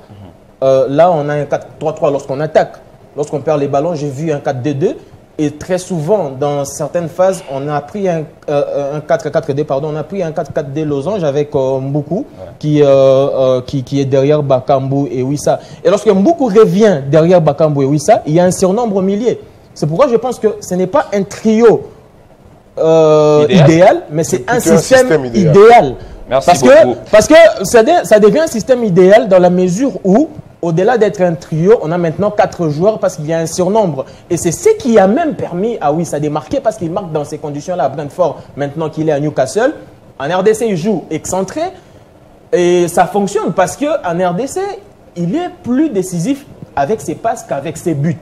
Là, on a un 4-3-3 lorsqu'on attaque. Lorsqu'on perd les ballons, j'ai vu un 4-2-2. Et très souvent, dans certaines phases, on a pris un 4-4-2, pardon, on a pris un 4-4-2 losange avec Mboukou, qui est derrière Bakambu et Wissa. Et lorsque Mboukou revient derrière Bakambu et Wissa, il y a un surnombre au milieu. C'est pourquoi je pense que ce n'est pas un trio idéal, mais c'est un système idéal. Merci beaucoup. Parce que ça devient un système idéal dans la mesure où, au-delà d'être un trio, on a maintenant 4 joueurs parce qu'il y a un surnombre. Et c'est ce qui a même permis à Wissa de marquer parce qu'il marque dans ces conditions-là à Brentford, maintenant qu'il est à Newcastle. En RDC, il joue excentré et ça fonctionne parce qu'en RDC, il est plus décisif avec ses passes qu'avec ses buts.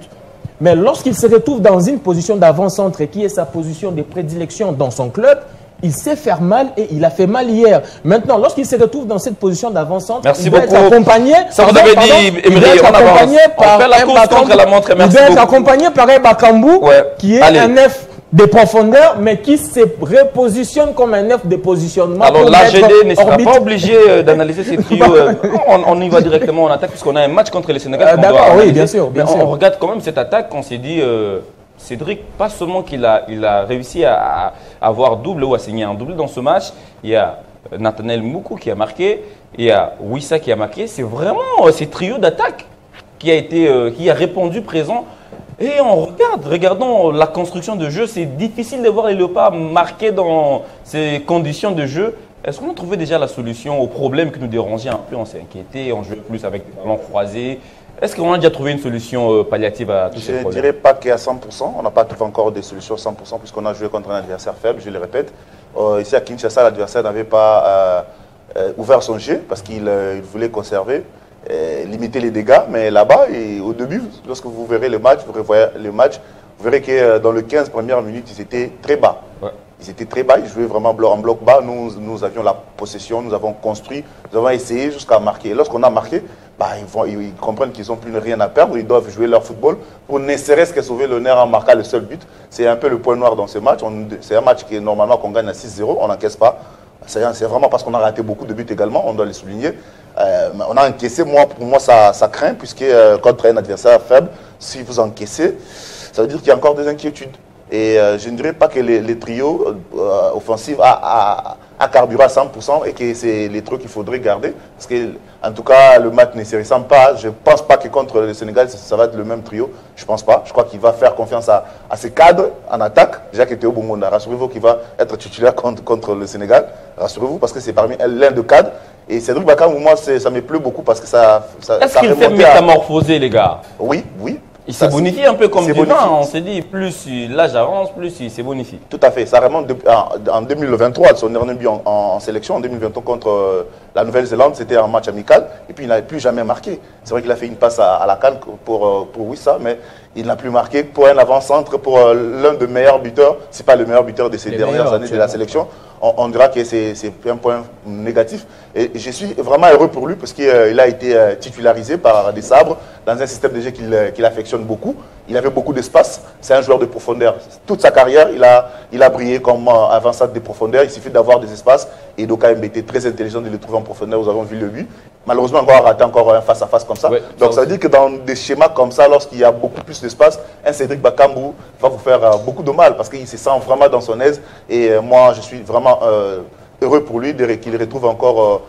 Mais lorsqu'il se retrouve dans une position d'avant-centre qui est sa position de prédilection dans son club, il sait faire mal et il a fait mal hier. Maintenant, lorsqu'il se retrouve dans cette position d'avant-centre, il doit être accompagné. Ça vous avait dit, Emery, on fait la course contre la montre. Il doit être accompagné par un Bakambu qui est un neuf de profondeur, mais qui se repositionne comme un neuf de positionnement. Alors l'AGD ne sera pas obligé d'analyser ces trios. On y va directement en attaque puisqu'on a un match contre le Sénégal. D'accord, oui, bien sûr. On regarde quand même cette attaque, on s'est dit, Cédric, pas seulement qu'il a réussi à avoir double ou à signer un double dans ce match, il y a Nathaniel Mboukou qui a marqué, il y a Wissa qui a marqué. C'est vraiment ces trios d'attaque qui a répondu présent. Et regardons la construction de jeu. C'est difficile de voir les Léopards marquer dans ces conditions de jeu. Est-ce qu'on a trouvé déjà la solution au problème qui nous dérangeait un peu? On s'est inquiété, on jouait plus avec des ballons croisés. Est-ce qu'on a déjà trouvé une solution palliative à tous ces problèmes? Je ne dirais pas qu'il y a 100%. On n'a pas trouvé encore des solutions 100% puisqu'on a joué contre un adversaire faible, je le répète. Ici à Kinshasa, l'adversaire n'avait pas ouvert son jeu parce qu'il voulait conserver, limiter les dégâts. Mais là-bas, au début, lorsque vous verrez le match, vous revoyez le match, vous verrez que dans les 15 premières minutes, ils étaient très bas. Ouais. Ils étaient très bas, ils jouaient vraiment en bloc bas. Nous avions la possession, nous avons construit, nous avons essayé jusqu'à marquer. Et lorsqu'on a marqué, ils comprennent qu'ils n'ont plus rien à perdre, ils doivent jouer leur football pour ne serait-ce que sauver l'honneur en marquant le seul but. C'est un peu le point noir dans ce match. C'est un match qui est normalement qu'on gagne à 6-0, on n'encaisse pas. C'est vraiment parce qu'on a raté beaucoup de buts également, on doit les souligner. On a encaissé, pour moi ça craint, puisque contre un adversaire faible, si vous encaissez, ça veut dire qu'il y a encore des inquiétudes. Et je ne dirais pas que les trios offensifs a carburé à 100% et que c'est les trucs qu'il faudrait garder. Parce que, en tout cas, le match ne se ressemble pas. Je ne pense pas que contre le Sénégal, ça va être le même trio. Je ne pense pas. Je crois qu'il va faire confiance à ses cadres en attaque. Jacques Théo Bongonda, rassurez-vous qu'il va être titulaire contre le Sénégal. Rassurez-vous parce que c'est parmi l'un de cadres. Et Cédric Bakambu, moi, ça me plaît beaucoup parce que ça Est-ce qu'il fait métamorphoser, les gars? Oui, oui. Il s'est bonifié un peu comme du vin. On s'est dit, plus l'âge avance, plus il s'est bonifié. Tout à fait. Ça remonte en 2023, son dernier but en sélection. En 2023 contre la Nouvelle-Zélande, c'était un match amical. Et puis, il n'avait plus jamais marqué. C'est vrai qu'il a fait une passe à la CAN pour Wissa, mais il n'a plus marqué pour un avant-centre, pour l'un des meilleurs buteurs. Ce n'est pas le meilleur buteur de ces dernières années de la sélection. On dira que c'est un point négatif. Et je suis vraiment heureux pour lui parce qu'il a été titularisé par des sabres dans un système de jeu qu'il affectionne beaucoup. Il avait beaucoup d'espace. C'est un joueur de profondeur. Toute sa carrière, il a brillé comme avant-centre de profondeur. Il suffit d'avoir des espaces. Et Doka était très intelligent de le trouver en profondeur. Nous avons vu le but. Malheureusement, on va rater encore un face-à-face comme ça. Ouais, donc ça veut dire que dans des schémas comme ça, lorsqu'il y a beaucoup plus d'espace, un Cédric Bakambu va vous faire beaucoup de mal parce qu'il se sent vraiment dans son aise. Et moi, je suis vraiment heureux pour lui qu'il retrouve encore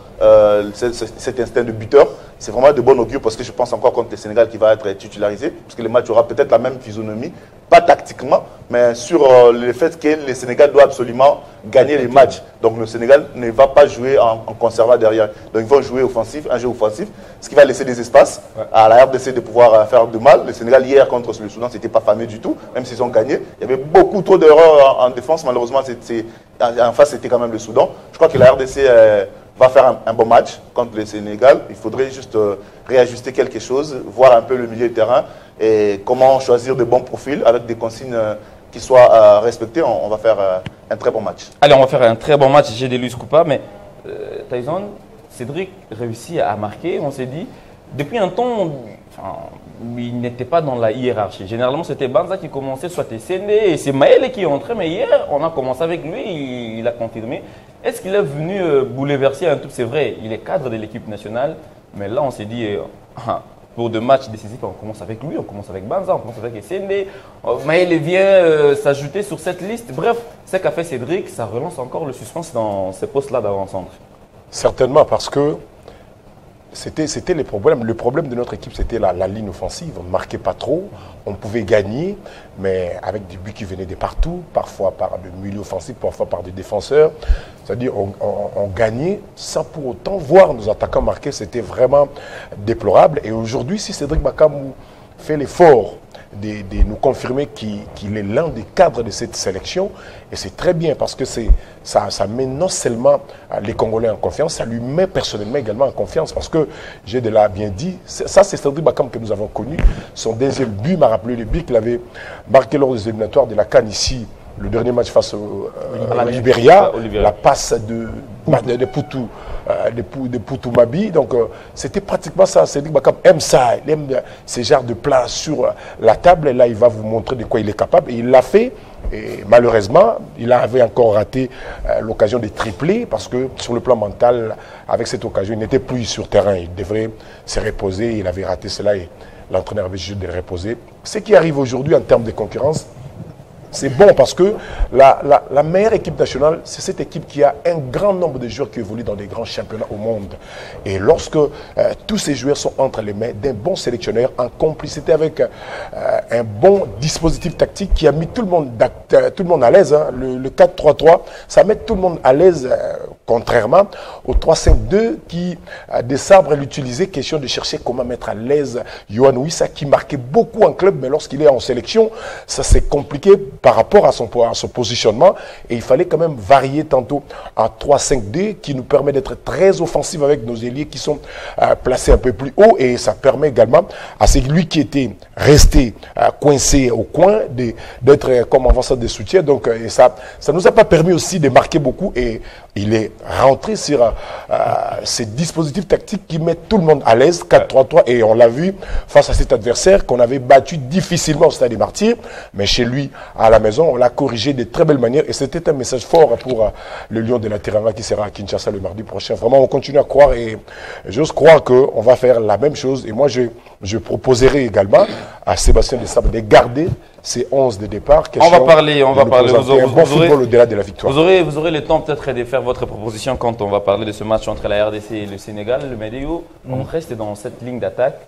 cet instinct de buteur. C'est vraiment de bon augure parce que je pense encore contre le Sénégal qui va être titularisé, parce que le match aura peut-être la même physionomie, pas tactiquement, mais sur le fait que le Sénégal doit absolument gagner les matchs. Donc le Sénégal ne va pas jouer en conservant derrière. Donc ils vont jouer offensif, un jeu offensif, ce qui va laisser des espaces à la RDC de pouvoir faire de mal. Le Sénégal hier contre le Soudan, c'était pas fameux du tout, même s'ils ont gagné. Il y avait beaucoup trop d'erreurs en défense, malheureusement en face c'était quand même le Soudan. Je crois que la RDC va faire un bon match contre le Sénégal. Il faudrait juste réajuster quelque chose, voir un peu le milieu de terrain et comment choisir de bons profils avec des consignes qui soient respectées. On va faire un très bon match. Allez, on va faire un très bon match. J'ai des Luis Coupa, mais Tyson, Cédric réussit à marquer. On s'est dit, depuis un temps, il n'était pas dans la hiérarchie. Généralement, c'était Banza qui commençait, soit Sende, et c'est Maël qui est entré. Mais hier, on a commencé avec lui, il a confirmé. Est-ce qu'il est venu bouleverser un tout? C'est vrai, il est cadre de l'équipe nationale. Mais là, on s'est dit, pour deux matchs décisifs, on commence avec lui, on commence avec Banza, on commence avec Sende. Maël vient s'ajouter sur cette liste. Bref, ce qu'a fait Cédric, ça relance encore le suspense dans ces postes-là d'avant-centre. Certainement, parce que c'était les problèmes. Le problème de notre équipe, c'était la ligne offensive. On ne marquait pas trop, on pouvait gagner, mais avec des buts qui venaient de partout, parfois par le milieu offensif, parfois par des défenseurs. C'est-à-dire on gagnait sans pour autant voir nos attaquants marquer. C'était vraiment déplorable. Et aujourd'hui, si Cédric Bakambu fait l'effort de nous confirmer qu'il est l'un des cadres de cette sélection, et c'est très bien parce que ça met non seulement les Congolais en confiance, ça lui met personnellement également en confiance parce que j'ai de là bien dit, ça c'est Cédric Bakambu que nous avons connu. Son deuxième but m'a rappelé le but qu'il avait marqué lors des éliminatoires de la CAN ici, le dernier match face au Libéria, la passe de Poutou Mabi. Donc c'était pratiquement ça. Cédric Bakambu aime ça, il aime ces genres de plats sur la table. Et là, il va vous montrer de quoi il est capable. Et il l'a fait. Et malheureusement, il avait encore raté l'occasion de tripler parce que sur le plan mental, avec cette occasion, il n'était plus sur terrain. Il devrait se reposer. Il avait raté cela et l'entraîneur avait juste de reposer. Ce qui arrive aujourd'hui en termes de concurrence, c'est bon parce que la meilleure équipe nationale, c'est cette équipe qui a un grand nombre de joueurs qui évoluent dans des grands championnats au monde. Et lorsque tous ces joueurs sont entre les mains d'un bon sélectionneur, en complicité avec un bon dispositif tactique qui a mis tout le monde à l'aise, hein. Le 4-3-3, ça met tout le monde à l'aise, contrairement au 3-5-2 qui Desabre l'utilisait, question de chercher comment mettre à l'aise Yohan Wissa qui marquait beaucoup en club, mais lorsqu'il est en sélection, ça c'est compliqué par rapport à son positionnement, et il fallait quand même varier tantôt en 3-5-2 qui nous permet d'être très offensif avec nos ailiers qui sont placés un peu plus haut, et ça permet également à celui qui était resté coincé au coin d'être comme avant-centre de soutien. Donc et ça nous a pas permis aussi de marquer beaucoup, et il est rentré sur ces dispositifs tactiques qui mettent tout le monde à l'aise, 4-3-3, et on l'a vu face à cet adversaire qu'on avait battu difficilement au Stade des Martyrs, mais chez lui à la maison, on l'a corrigé de très belle manière, et c'était un message fort pour le Lion de la Teranga qui sera à Kinshasa le mardi prochain. Vraiment, on continue à croire, et j'ose croire qu'on va faire la même chose. Et moi, je proposerai également à Sébastien Desabre de garder ces 11 de départ. On va parler. Vous football au-delà de la victoire. Vous aurez le temps peut-être de faire votre proposition quand on va parler de ce match entre la RDC et le Sénégal. Le Médéo, on reste dans cette ligne d'attaque.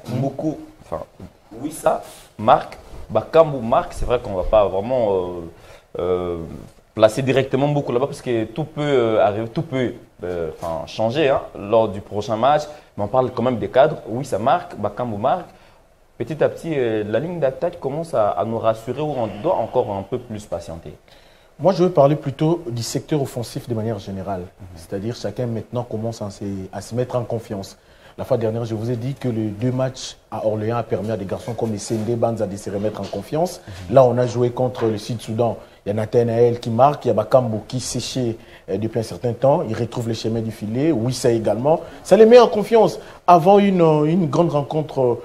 Wissa, Marc, Bakambu, Marc, c'est vrai qu'on ne va pas vraiment placer directement beaucoup là-bas parce que tout peut arriver, tout peut changer lors du prochain match. Mais on parle quand même des cadres. Wissa, Marc, Bakambu, Marc. Petit à petit, la ligne d'attaque commence à nous rassurer ou on doit encore un peu plus patienter. Moi, je veux parler plutôt du secteur offensif de manière générale. C'est-à-dire chacun maintenant commence à se mettre en confiance. La fois dernière, je vous ai dit que les 2 matchs à Orléans a permis à des garçons comme Essendé Banza de se remettre en confiance. Là, on a joué contre le Sud-Soudan. Il y a Nathanaël qui marque, il y a Bakambu qui séchait depuis un certain temps. Il retrouve les chemins du filet. Wissa également. Ça les met en confiance. Avant une grande rencontre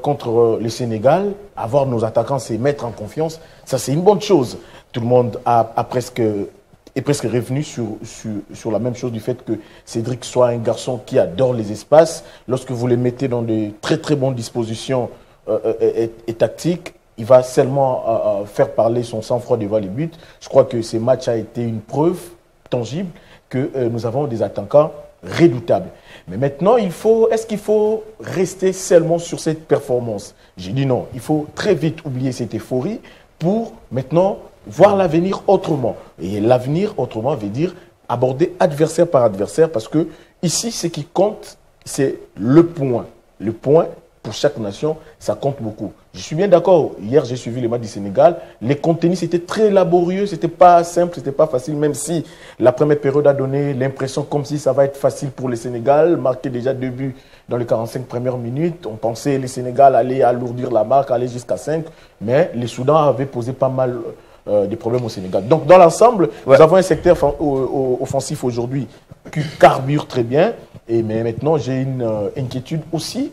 contre le Sénégal, avoir nos attaquants se mettre en confiance, ça c'est une bonne chose. Tout le monde est presque revenu sur la même chose du fait que Cédric soit un garçon qui adore les espaces. Lorsque vous les mettez dans de très très bonnes dispositions et tactiques, il va seulement faire parler son sang-froid devant les buts. Je crois que ce match a été une preuve tangible que nous avons des attaquants redoutables. Mais maintenant, est-ce qu'il faut rester seulement sur cette performance? J'ai dit non, il faut très vite oublier cette euphorie pour maintenant voir l'avenir autrement. Et l'avenir autrement veut dire aborder adversaire par adversaire parce que ici, ce qui compte, c'est le point. Le point, pour chaque nation, ça compte beaucoup. Je suis bien d'accord. Hier, j'ai suivi les matchs du Sénégal. Les contenus, c'était très laborieux. C'était pas simple, c'était pas facile, même si la première période a donné l'impression comme si ça va être facile pour le Sénégal. Marquer déjà 2 buts dans les 45 premières minutes. On pensait que le Sénégal allait alourdir la marque, aller jusqu'à 5. Mais les Soudans avaient posé pas mal des problèmes au Sénégal. Donc, dans l'ensemble, nous avons un secteur offensif aujourd'hui qui carbure très bien. Mais maintenant, j'ai une inquiétude aussi.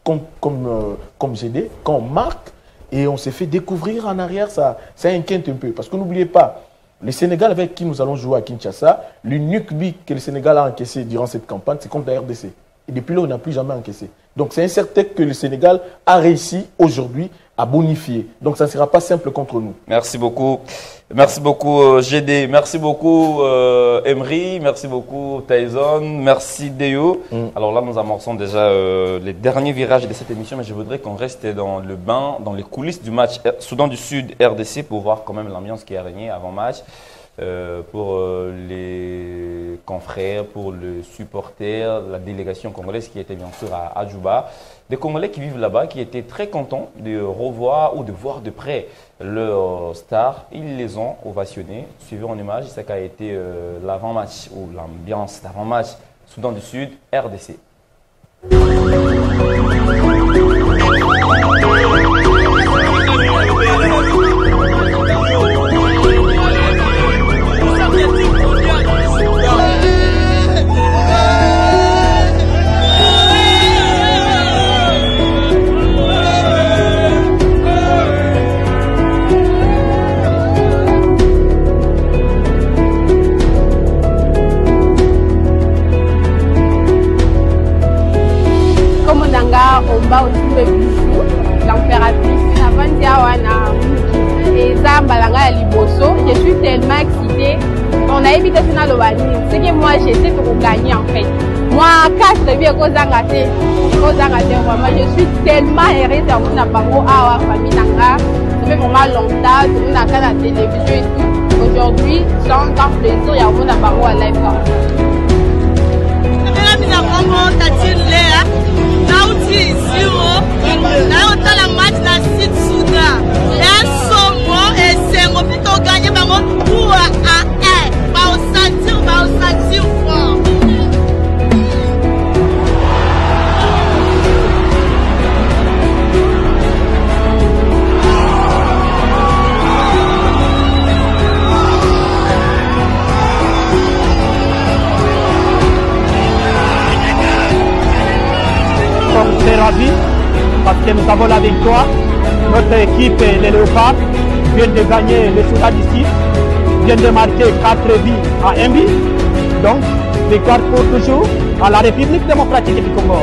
Comme GD, quand on marque et on s'est fait découvrir en arrière, ça inquiète un peu. Parce que n'oubliez pas, le Sénégal avec qui nous allons jouer à Kinshasa, l'unique but que le Sénégal a encaissé durant cette campagne, c'est contre la RDC. Et depuis là, on n'a plus jamais encaissé. Donc c'est incertain que le Sénégal a réussi aujourd'hui à bonifier. Donc ça ne sera pas simple contre nous. Merci beaucoup. Merci beaucoup GD. Merci beaucoup Emery. Merci beaucoup Tyson. Merci Deo. Alors là, nous amorçons déjà les derniers virages de cette émission, mais je voudrais qu'on reste dans le bain, dans les coulisses du match Soudan du Sud RDC pour voir quand même l'ambiance qui a régné avant match. Pour les confrères, pour les supporters, la délégation congolaise qui était bien sûr à Djouba. Des Congolais qui vivent là-bas, qui étaient très contents de revoir ou de voir de près leurs stars. Ils les ont ovationnés. Suivez en image, ça a été l'avant-match ou l'ambiance d'avant-match Soudan du Sud, RDC. Omba Otumbe Bijou, l'impératrice Navandiawana et Zambalanga à Liboso. Je suis tellement excitée. On a évité ça dans le c'est que moi j'essaie de gagner en fait. Moi, 4 vies vraiment, je suis tellement heureuse d'avoir une famille Nanga. Ça fait vraiment longtemps, on a la télévision et tout. Aujourd'hui, c'est encore plaisir, il y a un bango à live. la match na Sud Soudan. Et Somo et Sengo plutôt gagné par moi pour à 1. Pas au sentir fort. Très ravis parce que nous avons la victoire. Notre équipe, les Léopards, vient de gagner le Soudan d'ici, vient de marquer 4 buts à 1 but. Donc, victoire pour toujours à la République démocratique du Congo.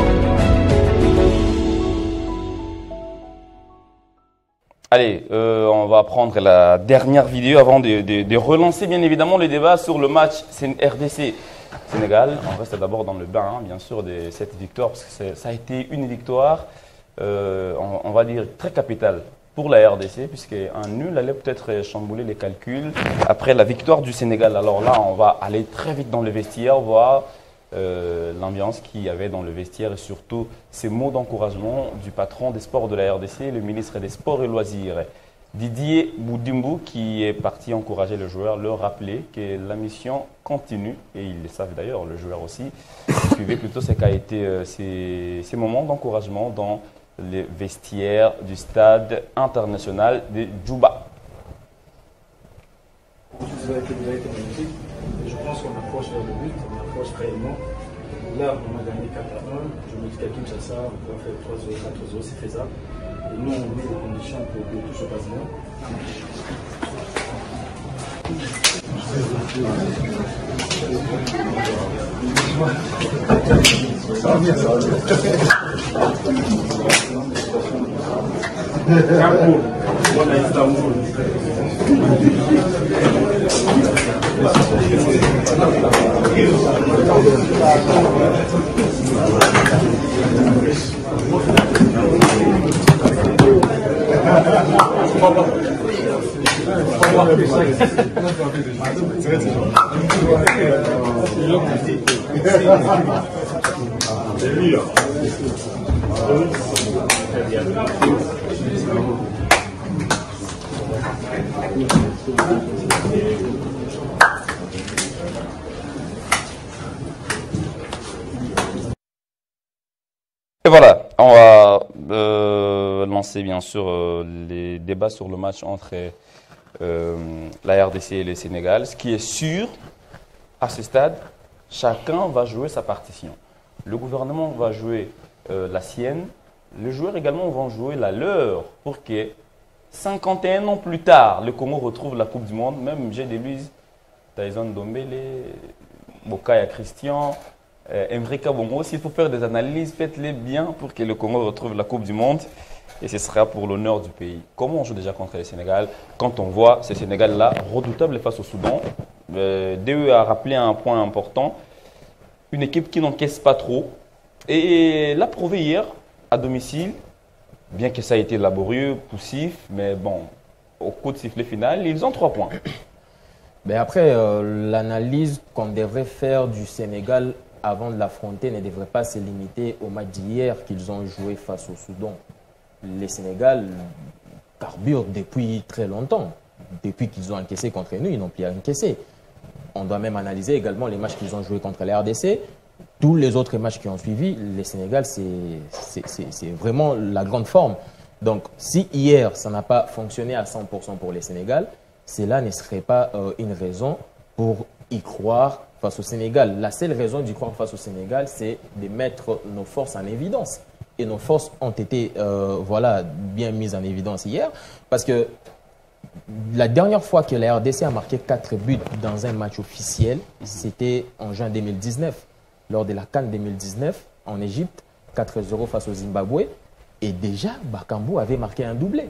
Allez, on va prendre la dernière vidéo avant de relancer bien évidemment le débat sur le match RDC-Sénégal. On reste d'abord dans le bain, bien sûr, de cette victoire, parce que ça a été une victoire, on va dire, très capitale pour la RDC, puisqu'un nul allait peut-être chambouler les calculs après la victoire du Sénégal. Alors là, on va aller très vite dans le vestiaire, voir l'ambiance qu'il y avait dans le vestiaire et surtout ces mots d'encouragement du patron des sports de la RDC, le ministre des Sports et Loisirs, Didier Boudimbo, qui est parti encourager le joueur, leur rappeler que la mission continue, et ils le savent d'ailleurs, le joueur aussi. Suivez plutôt ce qu'a été ces moments d'encouragement dans les vestiaires du stade international de Djouba. Vous avez été magnifique. Je pense qu'on approche vers le but, on approche réellement. Là, on a gagné 4-1. Je multiplie sur ça, on peut faire 3-0, 4-0, c'est faisable. Et nous, on met les conditions pour que tout se passe bien. Et voilà, on va lancer bien sûr les débats sur le match entre la RDC et le Sénégal. Ce qui est sûr, à ce stade, chacun va jouer sa partition. Le gouvernement va jouer la sienne, les joueurs également vont jouer la leur pour que 51 ans plus tard, le Congo retrouve la Coupe du Monde. Même G. Deluise, Tyson Dombele, Bokaya Christian, Emrika Bongo, s'il faut faire des analyses, faites-les bien pour que le Congo retrouve la Coupe du Monde. Et ce sera pour l'honneur du pays. Comment on joue déjà contre le Sénégal quand on voit ce Sénégal-là redoutable face au Soudan? DE a rappelé un point important. Une équipe qui n'encaisse pas trop. Et l'a prouvé hier à domicile, bien que ça ait été laborieux, poussif, mais bon, au coup de sifflet final, ils ont 3 points. Mais après, l'analyse qu'on devrait faire du Sénégal avant de l'affronter ne devrait pas se limiter au match d'hier qu'ils ont joué face au Soudan. Les Sénégal carburent depuis très longtemps. Depuis qu'ils ont encaissé contre nous, ils n'ont plus encaissé. On doit même analyser également les matchs qu'ils ont joués contre la RDC. Tous les autres matchs qui ont suivi, les Sénégal, c'est vraiment la grande forme. Donc, si hier, ça n'a pas fonctionné à 100% pour les Sénégal, cela ne serait pas une raison pour y croire face au Sénégal. La seule raison d'y croire face au Sénégal, c'est de mettre nos forces en évidence. Et nos forces ont été voilà, bien mises en évidence hier. Parce que la dernière fois que la RDC a marqué 4 buts dans un match officiel, c'était en juin 2019. Lors de la CAN 2019, en Égypte, 4-0 face au Zimbabwe. Et déjà, Bakambu avait marqué un doublé.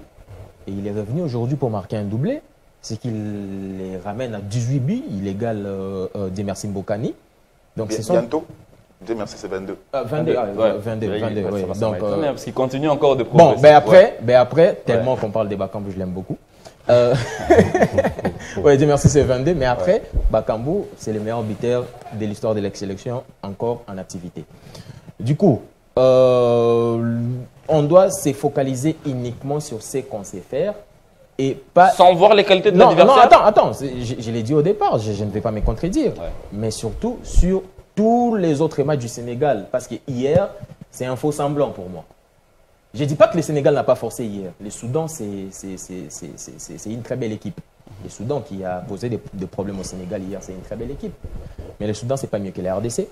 Et il est revenu aujourd'hui pour marquer un doublé. C'est qu'il les ramène à 18 buts. Il égale Demersi Mbokani. Donc, bientôt Demersi, c'est 22. 22, ouais. 22. Ouais, Ouais. Donc, parce qu'il continue encore de progresser. Bon, ben après, tellement qu'on parle de Bakambu, je l'aime beaucoup. Oui, Dieu merci, c'est 22. Mais après, Bakambu, c'est le meilleur buteur de l'histoire de l'ex-sélection encore en activité. Du coup, on doit se focaliser uniquement sur ce qu'on sait faire et pas... Sans voir les qualités de l'adversaire. Non, attends. Je l'ai dit au départ, je ne vais pas me contredire. Ouais. Mais surtout sur tous les autres matchs du Sénégal. Parce que hier, c'est un faux semblant pour moi. Je ne dis pas que le Sénégal n'a pas forcé hier. Le Soudan, c'est une très belle équipe. Le Soudan qui a posé des problèmes au Sénégal hier, c'est une très belle équipe. Mais le Soudan, ce n'est pas mieux que la RDC.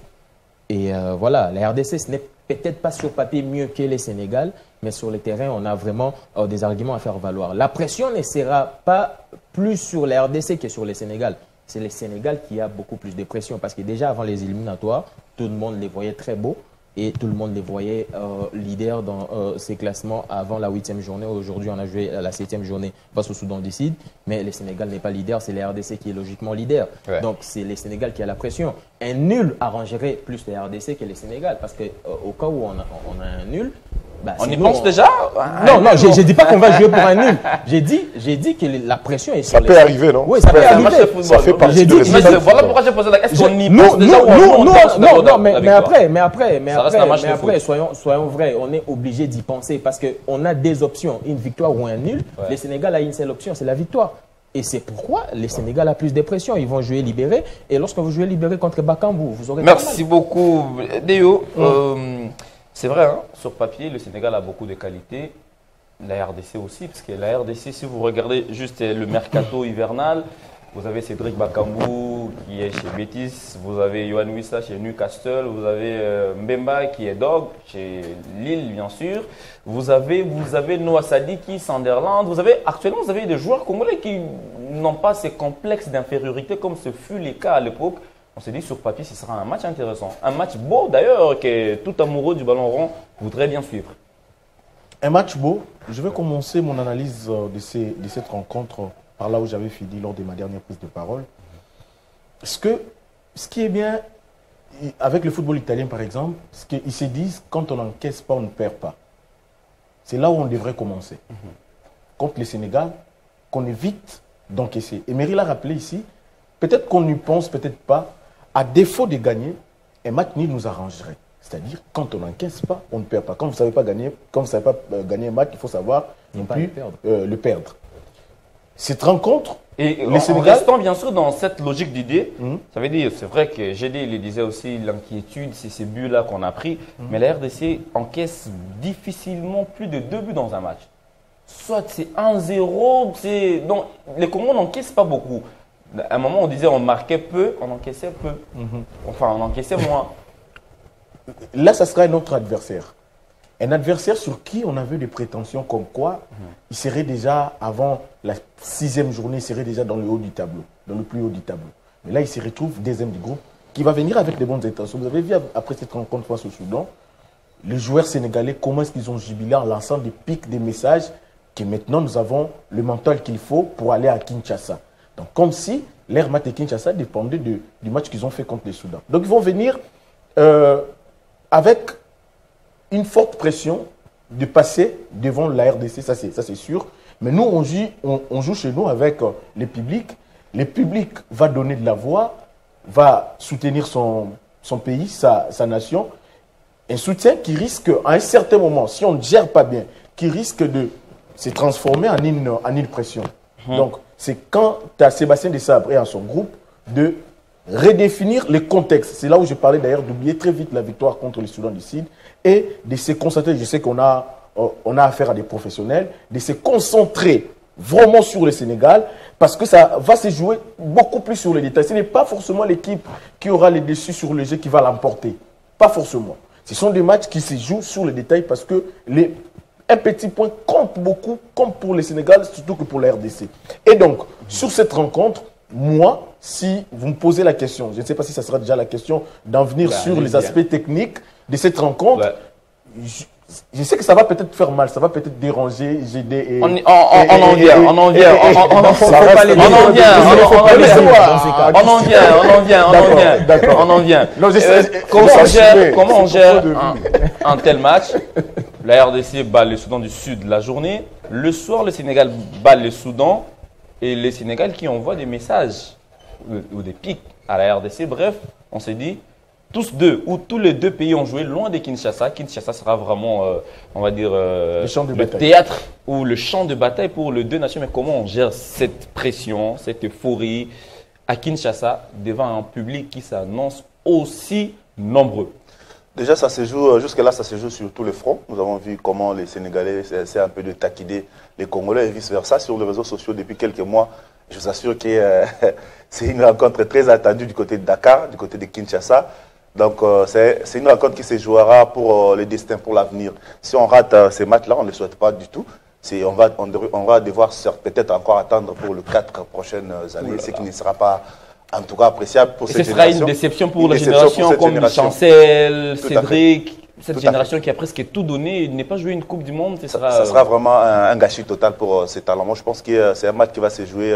Et voilà, la RDC, ce n'est peut-être pas sur papier mieux que le Sénégal, mais sur le terrain, on a vraiment des arguments à faire valoir. La pression ne sera pas plus sur la RDC que sur le Sénégal. C'est le Sénégal qui a beaucoup plus de pression parce que déjà avant les éliminatoires, tout le monde les voyait très beaux. et tout le monde les voyait leaders dans ces classements avant la 8e journée. Aujourd'hui, on a joué la 7e journée face au Soudan du Sud, mais le Sénégal n'est pas leader, c'est la RDC qui est logiquement leader. Ouais. Donc, c'est le Sénégal qui a la pression. Un nul arrangerait plus le RDC que le Sénégal, parce qu'au cas où on a un nul, bah, on y pense déjà? Non, je ne dis pas qu'on va jouer pour un nul. J'ai dit que la pression est sur ça peut arriver, non? Oui, ça peut arriver. Ça fait partie de l'effort. Voilà pourquoi j'ai posé la question. Est-ce qu'on y pense déjà Non, mais après, soyons vrais, on est obligé d'y penser parce qu'on a des options, une victoire ou un nul. Le Sénégal a une seule option, c'est la victoire. Et c'est pourquoi le Sénégal a plus de pression. Ils vont jouer libéré. Et lorsque vous jouez libéré contre Bakambu, vous aurez... Merci beaucoup, Déo. C'est vrai, hein, sur papier, le Sénégal a beaucoup de qualités. La RDC aussi, parce que la RDC, si vous regardez juste le mercato hivernal, vous avez Cédric Bakambu qui est chez Betis, vous avez Yohan Wissa chez Newcastle, vous avez Mbemba qui est Dog chez Lille, bien sûr. Vous avez Noah Sadiki, Sunderland. Actuellement, vous avez des joueurs congolais qui n'ont pas ces complexes d'infériorité comme ce fut le cas à l'époque. On s'est dit sur papier, ce sera un match intéressant. Un match beau d'ailleurs, que tout amoureux du ballon rond voudrait bien suivre. Un match beau. Je vais commencer mon analyse de cette rencontre par là où j'avais fini lors de ma dernière prise de parole. Ce qui est bien avec le football italien par exemple, c'est qu'ils se disent quand on n'encaisse pas, on ne perd pas. C'est là où on devrait commencer. Contre le Sénégal, qu'on évite d'encaisser. Et Mery l'a rappelé ici, peut-être qu'on n'y pense, peut-être pas. À défaut de gagner, un match nul nous arrangerait. C'est-à-dire, quand on n'encaisse pas, on ne perd pas. Quand vous ne savez pas gagner, un match, il faut savoir non plus le perdre. Cette rencontre, et en restant bien sûr dans cette logique d'idée, ça veut dire, c'est vrai que GD il disait aussi l'inquiétude, c'est ces buts-là qu'on a pris, mais la RDC encaisse difficilement plus de 2 buts dans un match. Soit c'est 1-0, donc les Congos n'encaissent pas beaucoup. À un moment, on disait on marquait peu, on encaissait peu. Enfin, on encaissait moins. Là, ça sera un autre adversaire. Un adversaire sur qui on avait des prétentions comme quoi il serait déjà, avant la 6e journée, il serait déjà dans le haut du tableau, dans le plus haut du tableau. Mais là, il se retrouve deuxième du groupe, qui va venir avec des bonnes intentions. Vous avez vu, après cette rencontre face au Soudan, les joueurs sénégalais, comment est-ce qu'ils ont jubilé en lançant des pics, des messages, que maintenant nous avons le mental qu'il faut pour aller à Kinshasa. Donc, comme si leur match de Kinshasa dépendait du match qu'ils ont fait contre le Soudan. Donc, ils vont venir avec une forte pression de passer devant la RDC, ça c'est sûr. Mais nous, on joue chez nous avec le public. Le public va donner de la voix, va soutenir son pays, sa nation. Un soutien qui risque, à un certain moment, si on ne gère pas bien, qui risque de se transformer en une pression. Donc, c'est quand tu as Sébastien Desabre et à son groupe de redéfinir les contextes. C'est là où je parlais d'ailleurs d'oublier très vite la victoire contre le Soudan du Sud et de se concentrer, je sais qu'on a affaire à des professionnels, de se concentrer vraiment sur le Sénégal parce que ça va se jouer beaucoup plus sur les détails. Ce n'est pas forcément l'équipe qui aura les dessus sur le jeu qui va l'emporter. Pas forcément. Ce sont des matchs qui se jouent sur les détails parce que un petit point compte beaucoup, comme pour le Sénégal, surtout que pour la RDC. Et donc, sur cette rencontre, moi, si vous me posez la question, je ne sais pas si ça sera déjà la question d'en venir sur les aspects techniques de cette rencontre, je sais que ça va peut-être faire mal, ça va peut-être déranger GD et... On en vient. Comment on gère un tel match? La RDC bat le Soudan du Sud la journée. Le soir, le Sénégal bat le Soudan. Et le Sénégal qui envoie des messages ou des pics à la RDC. Bref, on s'est dit, tous les deux pays ont joué loin de Kinshasa. Kinshasa sera vraiment, on va dire, le théâtre ou le champ de bataille pour les deux nations. Mais comment on gère cette pression, cette euphorie à Kinshasa devant un public qui s'annonce aussi nombreux? Déjà, ça se joue, jusque-là, ça se joue sur tous les fronts. Nous avons vu comment les Sénégalais essaient un peu de taquiner les Congolais et vice-versa sur les réseaux sociaux depuis quelques mois. Je vous assure que c'est une rencontre très attendue du côté de Dakar, du côté de Kinshasa. Donc, c'est une rencontre qui se jouera pour le destin, pour l'avenir. Si on rate ces matchs-là, on ne le souhaite pas du tout. On va devoir peut-être encore attendre pour les 4 prochaines années, ce qui ne sera pas... en tout cas appréciable pour cette génération. Ce sera une déception pour la génération comme Chancel, Cédric, Cette génération qui a presque tout donné, n'est pas joué une Coupe du Monde, ça sera vraiment un gâchis total pour ces talents. Moi, je pense que c'est un match qui va se jouer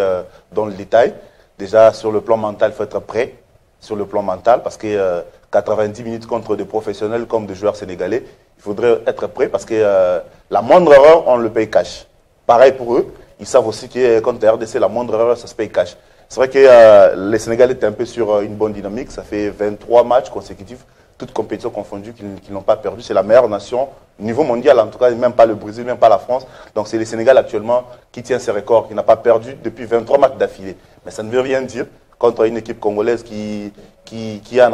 dans le détail. Déjà, sur le plan mental, il faut être prêt. Sur le plan mental, parce que 90 minutes contre des professionnels comme des joueurs sénégalais, il faudrait être prêt parce que la moindre erreur, on le paye cash. Pareil pour eux, ils savent aussi que contre la RDC, la moindre erreur, ça se paye cash. C'est vrai que les Sénégalais étaient un peu sur une bonne dynamique. Ça fait 23 matchs consécutifs, toutes compétitions confondues, qu'ils n'ont pas perdu. C'est la meilleure nation, au niveau mondial en tout cas, même pas le Brésil, même pas la France. Donc c'est le Sénégal actuellement qui tient ses records, qui n'a pas perdu depuis 23 matchs d'affilée. Mais ça ne veut rien dire contre une équipe congolaise qui a un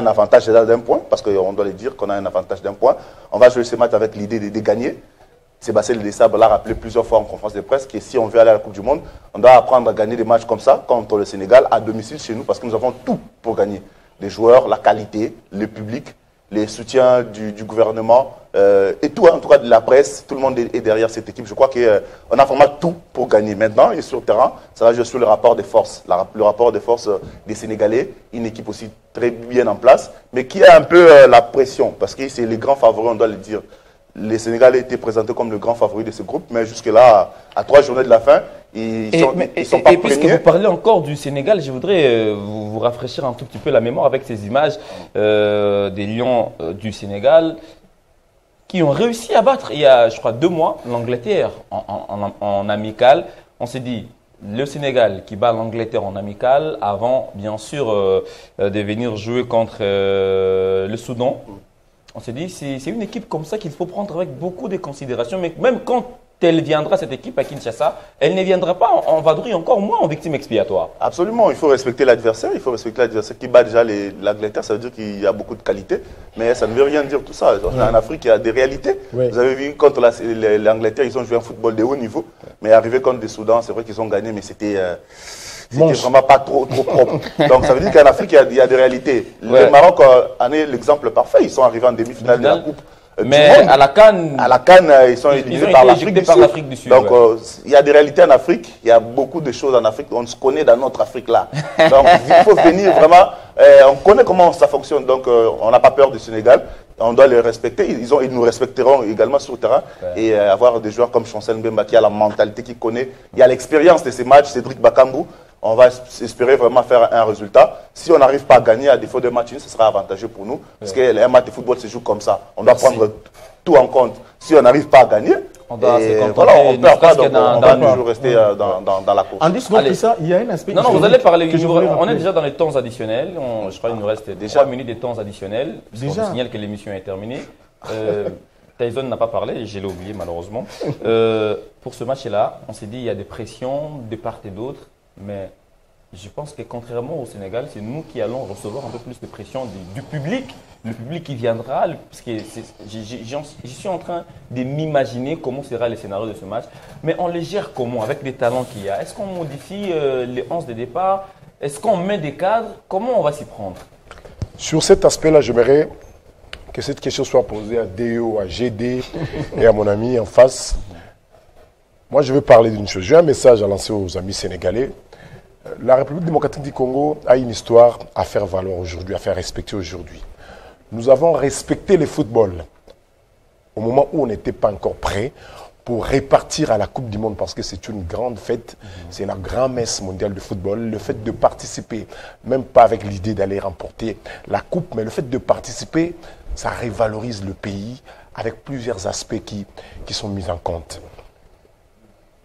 avantage d'un point, parce qu'on doit le dire qu'on a un avantage d'un point. On va jouer ce match avec l'idée de gagner. Sébastien Desabre l'a rappelé plusieurs fois en conférence de presse que si on veut aller à la Coupe du Monde, on doit apprendre à gagner des matchs comme ça contre le Sénégal à domicile chez nous, parce que nous avons tout pour gagner. Les joueurs, la qualité, le public, les soutiens du gouvernement et tout, en tout cas de la presse, tout le monde est derrière cette équipe. Je crois qu'on a vraiment tout pour gagner. Maintenant, et sur le terrain, ça va jouer sur le rapport des forces. Le rapport des forces des Sénégalais, une équipe aussi très bien en place, mais qui a un peu la pression, parce que c'est les grands favoris, on doit le dire. Les Sénégalais étaient présentés comme le grand favori de ce groupe, mais jusque-là, à 3 journées de la fin, ils sont pas et puisque vous parlez encore du Sénégal, je voudrais vous rafraîchir un tout petit peu la mémoire avec ces images des Lions du Sénégal qui ont réussi à battre, il y a, je crois, 2 mois, l'Angleterre en amical. On s'est dit, le Sénégal qui bat l'Angleterre en amical avant, bien sûr, de venir jouer contre le Soudan. On s'est dit, c'est une équipe comme ça qu'il faut prendre avec beaucoup de considération. Mais même quand elle viendra, cette équipe à Kinshasa, elle ne viendra pas en vadrouille, encore moins en victime expiatoire. Absolument, il faut respecter l'adversaire. Il faut respecter l'adversaire qui bat déjà l'Angleterre. Ça veut dire qu'il y a beaucoup de qualité. Mais ça ne veut rien dire tout ça. En Afrique, il y a des réalités. Ouais. Vous avez vu, contre l'Angleterre, ils ont joué un football de haut niveau. Mais arrivé contre le Soudan, c'est vrai qu'ils ont gagné, mais c'était vraiment pas trop propre. Donc ça veut dire qu'en Afrique, il y a des réalités. Le Maroc en est l'exemple parfait. Ils sont arrivés en demi-finale de la Coupe. Mais à la CAN, ils sont éliminés par l'Afrique du Sud. Donc il y a des réalités en Afrique. Il y a beaucoup de choses en Afrique. On se connaît dans notre Afrique là. Donc il faut venir vraiment. On connaît comment ça fonctionne. Donc on n'a pas peur du Sénégal. On doit les respecter. Ils nous respecteront également sur le terrain. Et avoir des joueurs comme Chancel Mbemba qui a la mentalité, qui connaît. Il y a l'expérience de ces matchs. Cédric Bakambu. On va espérer vraiment faire un résultat. Si on n'arrive pas à gagner à défaut de match, ce sera avantageux pour nous. Parce qu'un match de football se joue comme ça. On doit prendre tout en compte. Si on n'arrive pas à gagner, on ne perd pas, donc on va toujours rester dans la course. En 10 secondes, ça, il y a un aspect. Non, vous allez parler. On est déjà dans les temps additionnels. Je crois qu'il nous reste 3 minutes de temps additionnels. On vous signale que l'émission est terminée. Tyson n'a pas parlé, je l'ai oublié malheureusement. Pour ce match-là, on s'est dit qu'il y a des pressions de part et d'autre. Mais je pense que contrairement au Sénégal, c'est nous qui allons recevoir un peu plus de pression du public. Le public qui viendra, parce que je suis en train de m'imaginer comment sera le scénario de ce match. Mais on les gère comment, avec les talents qu'il y a? Est-ce qu'on modifie les 11 de départ? Est-ce qu'on met des cadres? Comment on va s'y prendre? Sur cet aspect-là, j'aimerais que cette question soit posée à DO, à GD et à mon ami en face. Moi, je veux parler d'une chose. J'ai un message à lancer aux amis sénégalais. La République démocratique du Congo a une histoire à faire valoir aujourd'hui, à faire respecter aujourd'hui. Nous avons respecté le football au moment où on n'était pas encore prêt pour répartir à la Coupe du Monde parce que c'est une grande fête, c'est la grand-messe mondiale de football. Le fait de participer, même pas avec l'idée d'aller remporter la Coupe, mais le fait de participer, ça révalorise le pays avec plusieurs aspects qui sont mis en compte.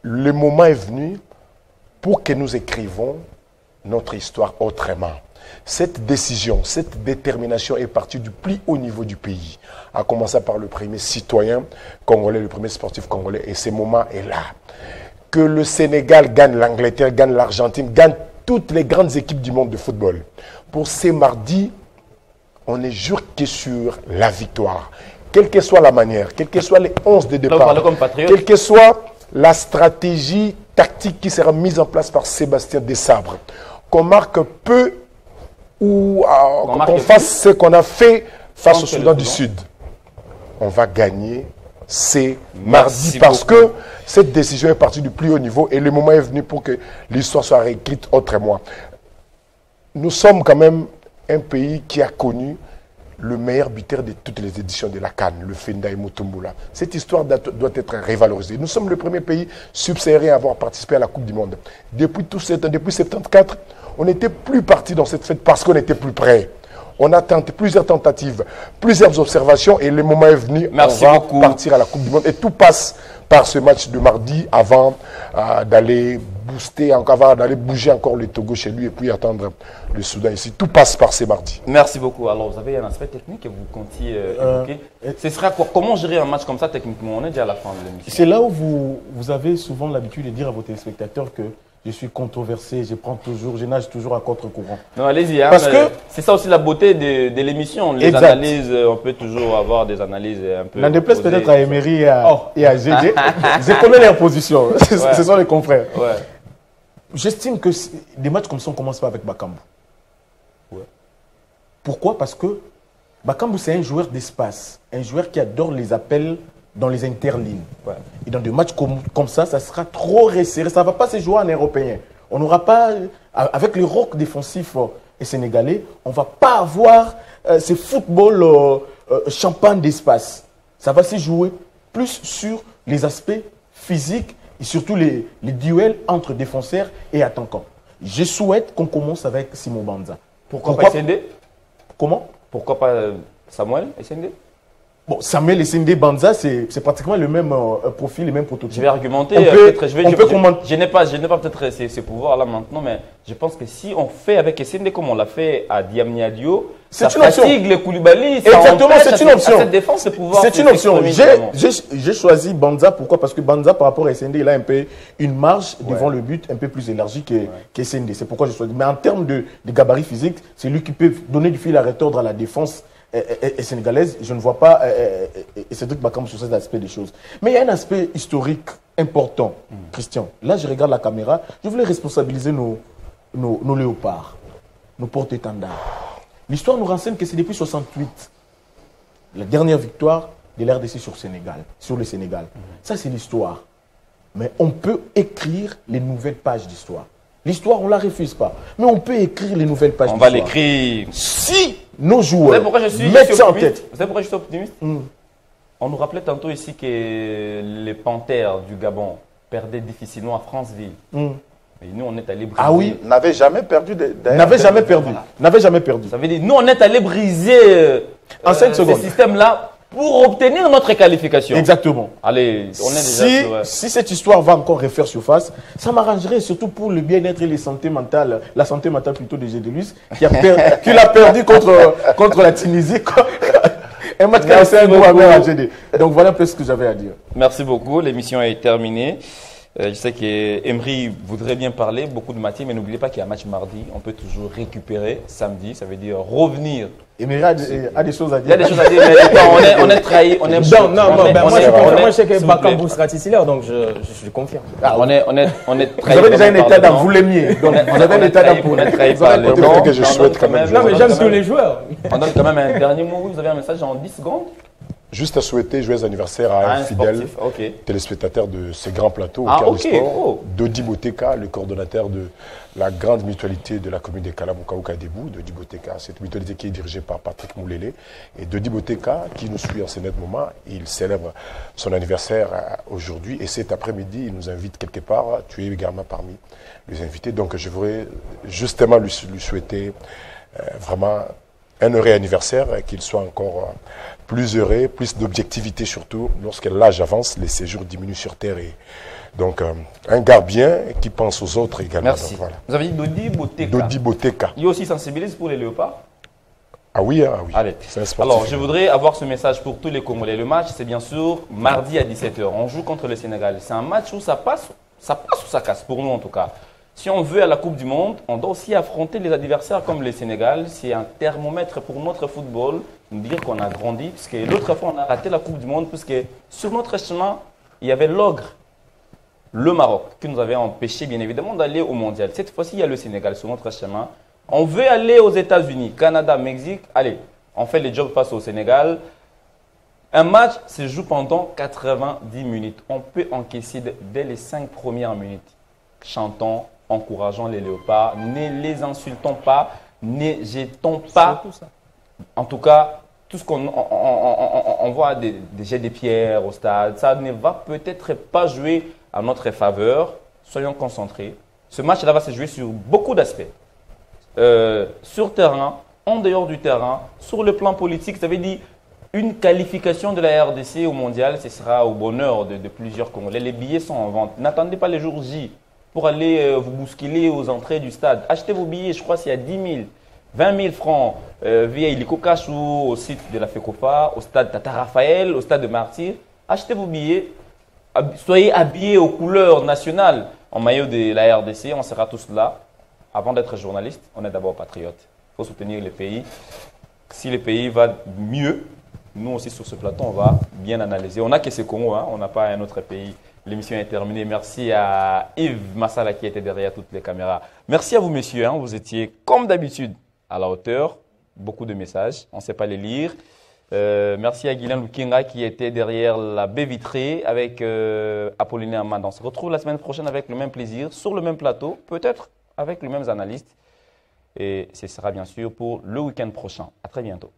Le moment est venu pour que nous écrivons notre histoire autrement. Cette décision, cette détermination est partie du plus haut niveau du pays, à commencer par le premier citoyen congolais, le premier sportif congolais, et ce moment est là. Que le Sénégal gagne l'Angleterre, gagne l'Argentine, gagne toutes les grandes équipes du monde de football. Pour ces mardis, on n'est jure que sur la victoire. Quelle que soit la manière, quels que soient les 11 de départ, quelle que soit la stratégie tactique qui sera mise en place par Sébastien Desabre, qu'on marque peu ou qu'on fasse ce qu'on a fait face au Soudan du Sud. On va gagner ces mardis parce que cette décision est partie du plus haut niveau et le moment est venu pour que l'histoire soit réécrite autrement. Nous sommes quand même un pays qui a connu le meilleur buteur de toutes les éditions de la CAN, le Fendai Mutumbula. Cette histoire doit être révalorisée. Nous sommes le premier pays subsahárien à avoir participé à la Coupe du Monde. Depuis 1974, on n'était plus parti dans cette fête parce qu'on était plus près. On a tenté plusieurs tentatives, plusieurs observations et le moment est venu. Merci on va beaucoup. partir à la Coupe du Monde. Et tout passe par ce match de mardi avant d'aller booster, avant d'aller bouger encore le Togo chez lui et puis attendre le Soudan ici. Tout passe par ces mardis. Merci beaucoup. Alors, vous avez un aspect technique que vous comptiez évoquer. Ce sera quoi? Comment gérer un match comme ça techniquement? On est déjà à la fin de l'émission. C'est là où vous avez souvent l'habitude de dire à vos téléspectateurs que je suis controversé, je nage toujours à contre-courant. Non, allez-y. Hein, parce que c'est ça aussi la beauté de l'émission. Les analyses, on peut toujours avoir des analyses un peu. N'en déplaise peut-être à Emery et à GG. Je connais leur position. Ce sont les confrères. Ouais. J'estime que des matchs comme ça, on ne commence pas avec Bakambu. Ouais. Pourquoi? Parce que Bakambu, c'est un joueur d'espace. Un joueur qui adore les appels dans les interlignes. Ouais. Et dans des matchs comme ça, ça sera trop resserré. Ça ne va pas se jouer en européen. On n'aura pas, avec le rock défensif sénégalais, on ne va pas avoir ce football champagne d'espace. Ça va se jouer plus sur les aspects physiques et surtout les duels entre défenseurs et attaquants. Je souhaite qu'on commence avec Simon Banza. Pourquoi pas SND? Comment? Pourquoi pas Samuel SND? Bon, Samuel Essendé Banza, c'est pratiquement le même profil, le même prototype. Je vais argumenter. Je n'ai pas peut-être ces pouvoirs-là maintenant, mais je pense que si on fait avec Essendé comme on l'a fait à Diamni Dio, ça fatigue les Koulibaly. Exactement, c'est une option. Cette défense de pouvoir. C'est une option. J'ai choisi Banza, pourquoi? Parce que Banza, par rapport à Essendé, il a un peu une marge devant le but un peu plus élargie qu'Essendé. C'est pourquoi j'ai choisi. Mais en termes de gabarit physique, c'est lui qui peut donner du fil à retordre à la défense et sénégalaise. Je ne vois pas Cédric Bakambu sur cet aspect des choses. Mais il y a un aspect historique important, Christian. Là, je regarde la caméra. Je voulais responsabiliser nos léopards, nos porte-étendards. L'histoire nous renseigne que c'est depuis 68, la dernière victoire de l'RDC sur le Sénégal. Ça, c'est l'histoire. Mais on peut écrire les nouvelles pages d'histoire. L'histoire, on ne la refuse pas. Mais on peut écrire les nouvelles pages d'histoire. On va l'écrire. Si nos joueurs mettent ça en tête. Vous savez pourquoi je suis optimiste? On nous rappelait tantôt ici que les Panthères du Gabon perdaient difficilement à Franceville. Et nous, on est allé briser. Ah oui, n'avait jamais perdu. N'avait jamais perdu. N'avait jamais perdu. Ça veut dire, nous, on est allé briser en 5 secondes ce système-là pour obtenir notre qualification. Exactement. Allez, on est déjà si cette histoire va encore refaire surface, ça m'arrangerait surtout pour le bien-être et la santé mentale plutôt de Gédélus, qui l'a perdu contre la Tunisie. Un match qui a fait un gros amer à GD. Donc voilà un peu ce que j'avais à dire. Merci beaucoup. L'émission est terminée. Je sais qu'Emery voudrait bien parler, beaucoup de matière, mais n'oubliez pas qu'il y a un match mardi. On peut toujours récupérer samedi, ça veut dire revenir. Emery a des choses à dire. Il y a des choses à dire, mais on est trahi. Moi je sais que Bakambu sera titulaire, donc je confirme. On est trahi. Vous avez déjà un état d'âme, vous l'aimiez. Donc vous avez un état d'âme pour on est trahi par le temps. Que je souhaite quand même. Non, mais j'aime tous les joueurs. On donne quand même un dernier mot. Vous avez un message en 10 secondes? Juste à souhaiter joyeux anniversaire à un fidèle téléspectateur de ce grand plateau au cœur du sport, Dodi Boteka, le coordonnateur de la grande mutualité de la commune de Kalamukaouka Debout, Dodi Boteka, cette mutualité qui est dirigée par Patrick Moulélé. Et Dodi Boteka, qui nous suit en ce net moment, il célèbre son anniversaire aujourd'hui et cet après-midi, il nous invite quelque part. Tu es également parmi les invités. Donc je voudrais justement lui souhaiter vraiment un heureux anniversaire, qu'il soit encore plus heureux, plus d'objectivité surtout. Lorsque l'âge avance, les séjours diminuent sur Terre. Et donc, un gars bien qui pense aux autres également. Merci. Donc, voilà. Vous avez dit Dodi Boteka. Dodi Boteka. Il aussi sensibilise pour les léopards? Ah oui, ah oui. Allez. Alors, je voudrais avoir ce message pour tous les Congolais. Le match, c'est bien sûr mardi à 17h. On joue contre le Sénégal. C'est un match où ça passe ou ça casse, pour nous en tout cas. Si on veut à la Coupe du Monde, on doit aussi affronter les adversaires comme le Sénégal. C'est un thermomètre pour notre football, nous dire qu'on a grandi. Puisque l'autre fois, on a raté la Coupe du Monde, puisque sur notre chemin, il y avait l'ogre, le Maroc, qui nous avait empêché bien évidemment d'aller au Mondial. Cette fois-ci, il y a le Sénégal sur notre chemin. On veut aller aux États-Unis, Canada, Mexique. Allez, on fait les jobs face au Sénégal. Un match se joue pendant 90 minutes. On peut encaisser dès les 5 premières minutes. Chantons, encourageons les léopards, ne les insultons pas, ne jetons pas. En tout cas, tout ce qu'on on voit des jets de pierres au stade, ça ne va peut-être pas jouer à notre faveur. Soyons concentrés. Ce match-là va se jouer sur beaucoup d'aspects. Sur terrain, en dehors du terrain, sur le plan politique, ça veut dire une qualification de la RDC au mondial, ce sera au bonheur de plusieurs Congolais. Les billets sont en vente. N'attendez pas les jours J pour aller vous bousculer aux entrées du stade. Achetez vos billets, je crois qu'il y a 10 000, 20 000 francs via Illiko Kachou, au site de la FECOFA, au stade Tata Raphaël, au stade de Martyr. Achetez vos billets, soyez habillés aux couleurs nationales en maillot de la RDC, on sera tous là. Avant d'être journaliste, on est d'abord patriote. Il faut soutenir le pays. Si le pays va mieux, nous aussi sur ce plateau, on va bien analyser. On n'a que ce Congo, hein, on n'a pas un autre pays. L'émission est terminée. Merci à Yves Massala qui était derrière toutes les caméras. Merci à vous, messieurs. Hein, vous étiez, comme d'habitude, à la hauteur. Beaucoup de messages. On ne sait pas les lire. Merci à Guylaine Lukinga qui était derrière la baie vitrée avec Apollinaire Amanda. On se retrouve la semaine prochaine avec le même plaisir, sur le même plateau, peut-être avec les mêmes analystes. Et ce sera bien sûr pour le week-end prochain. À très bientôt.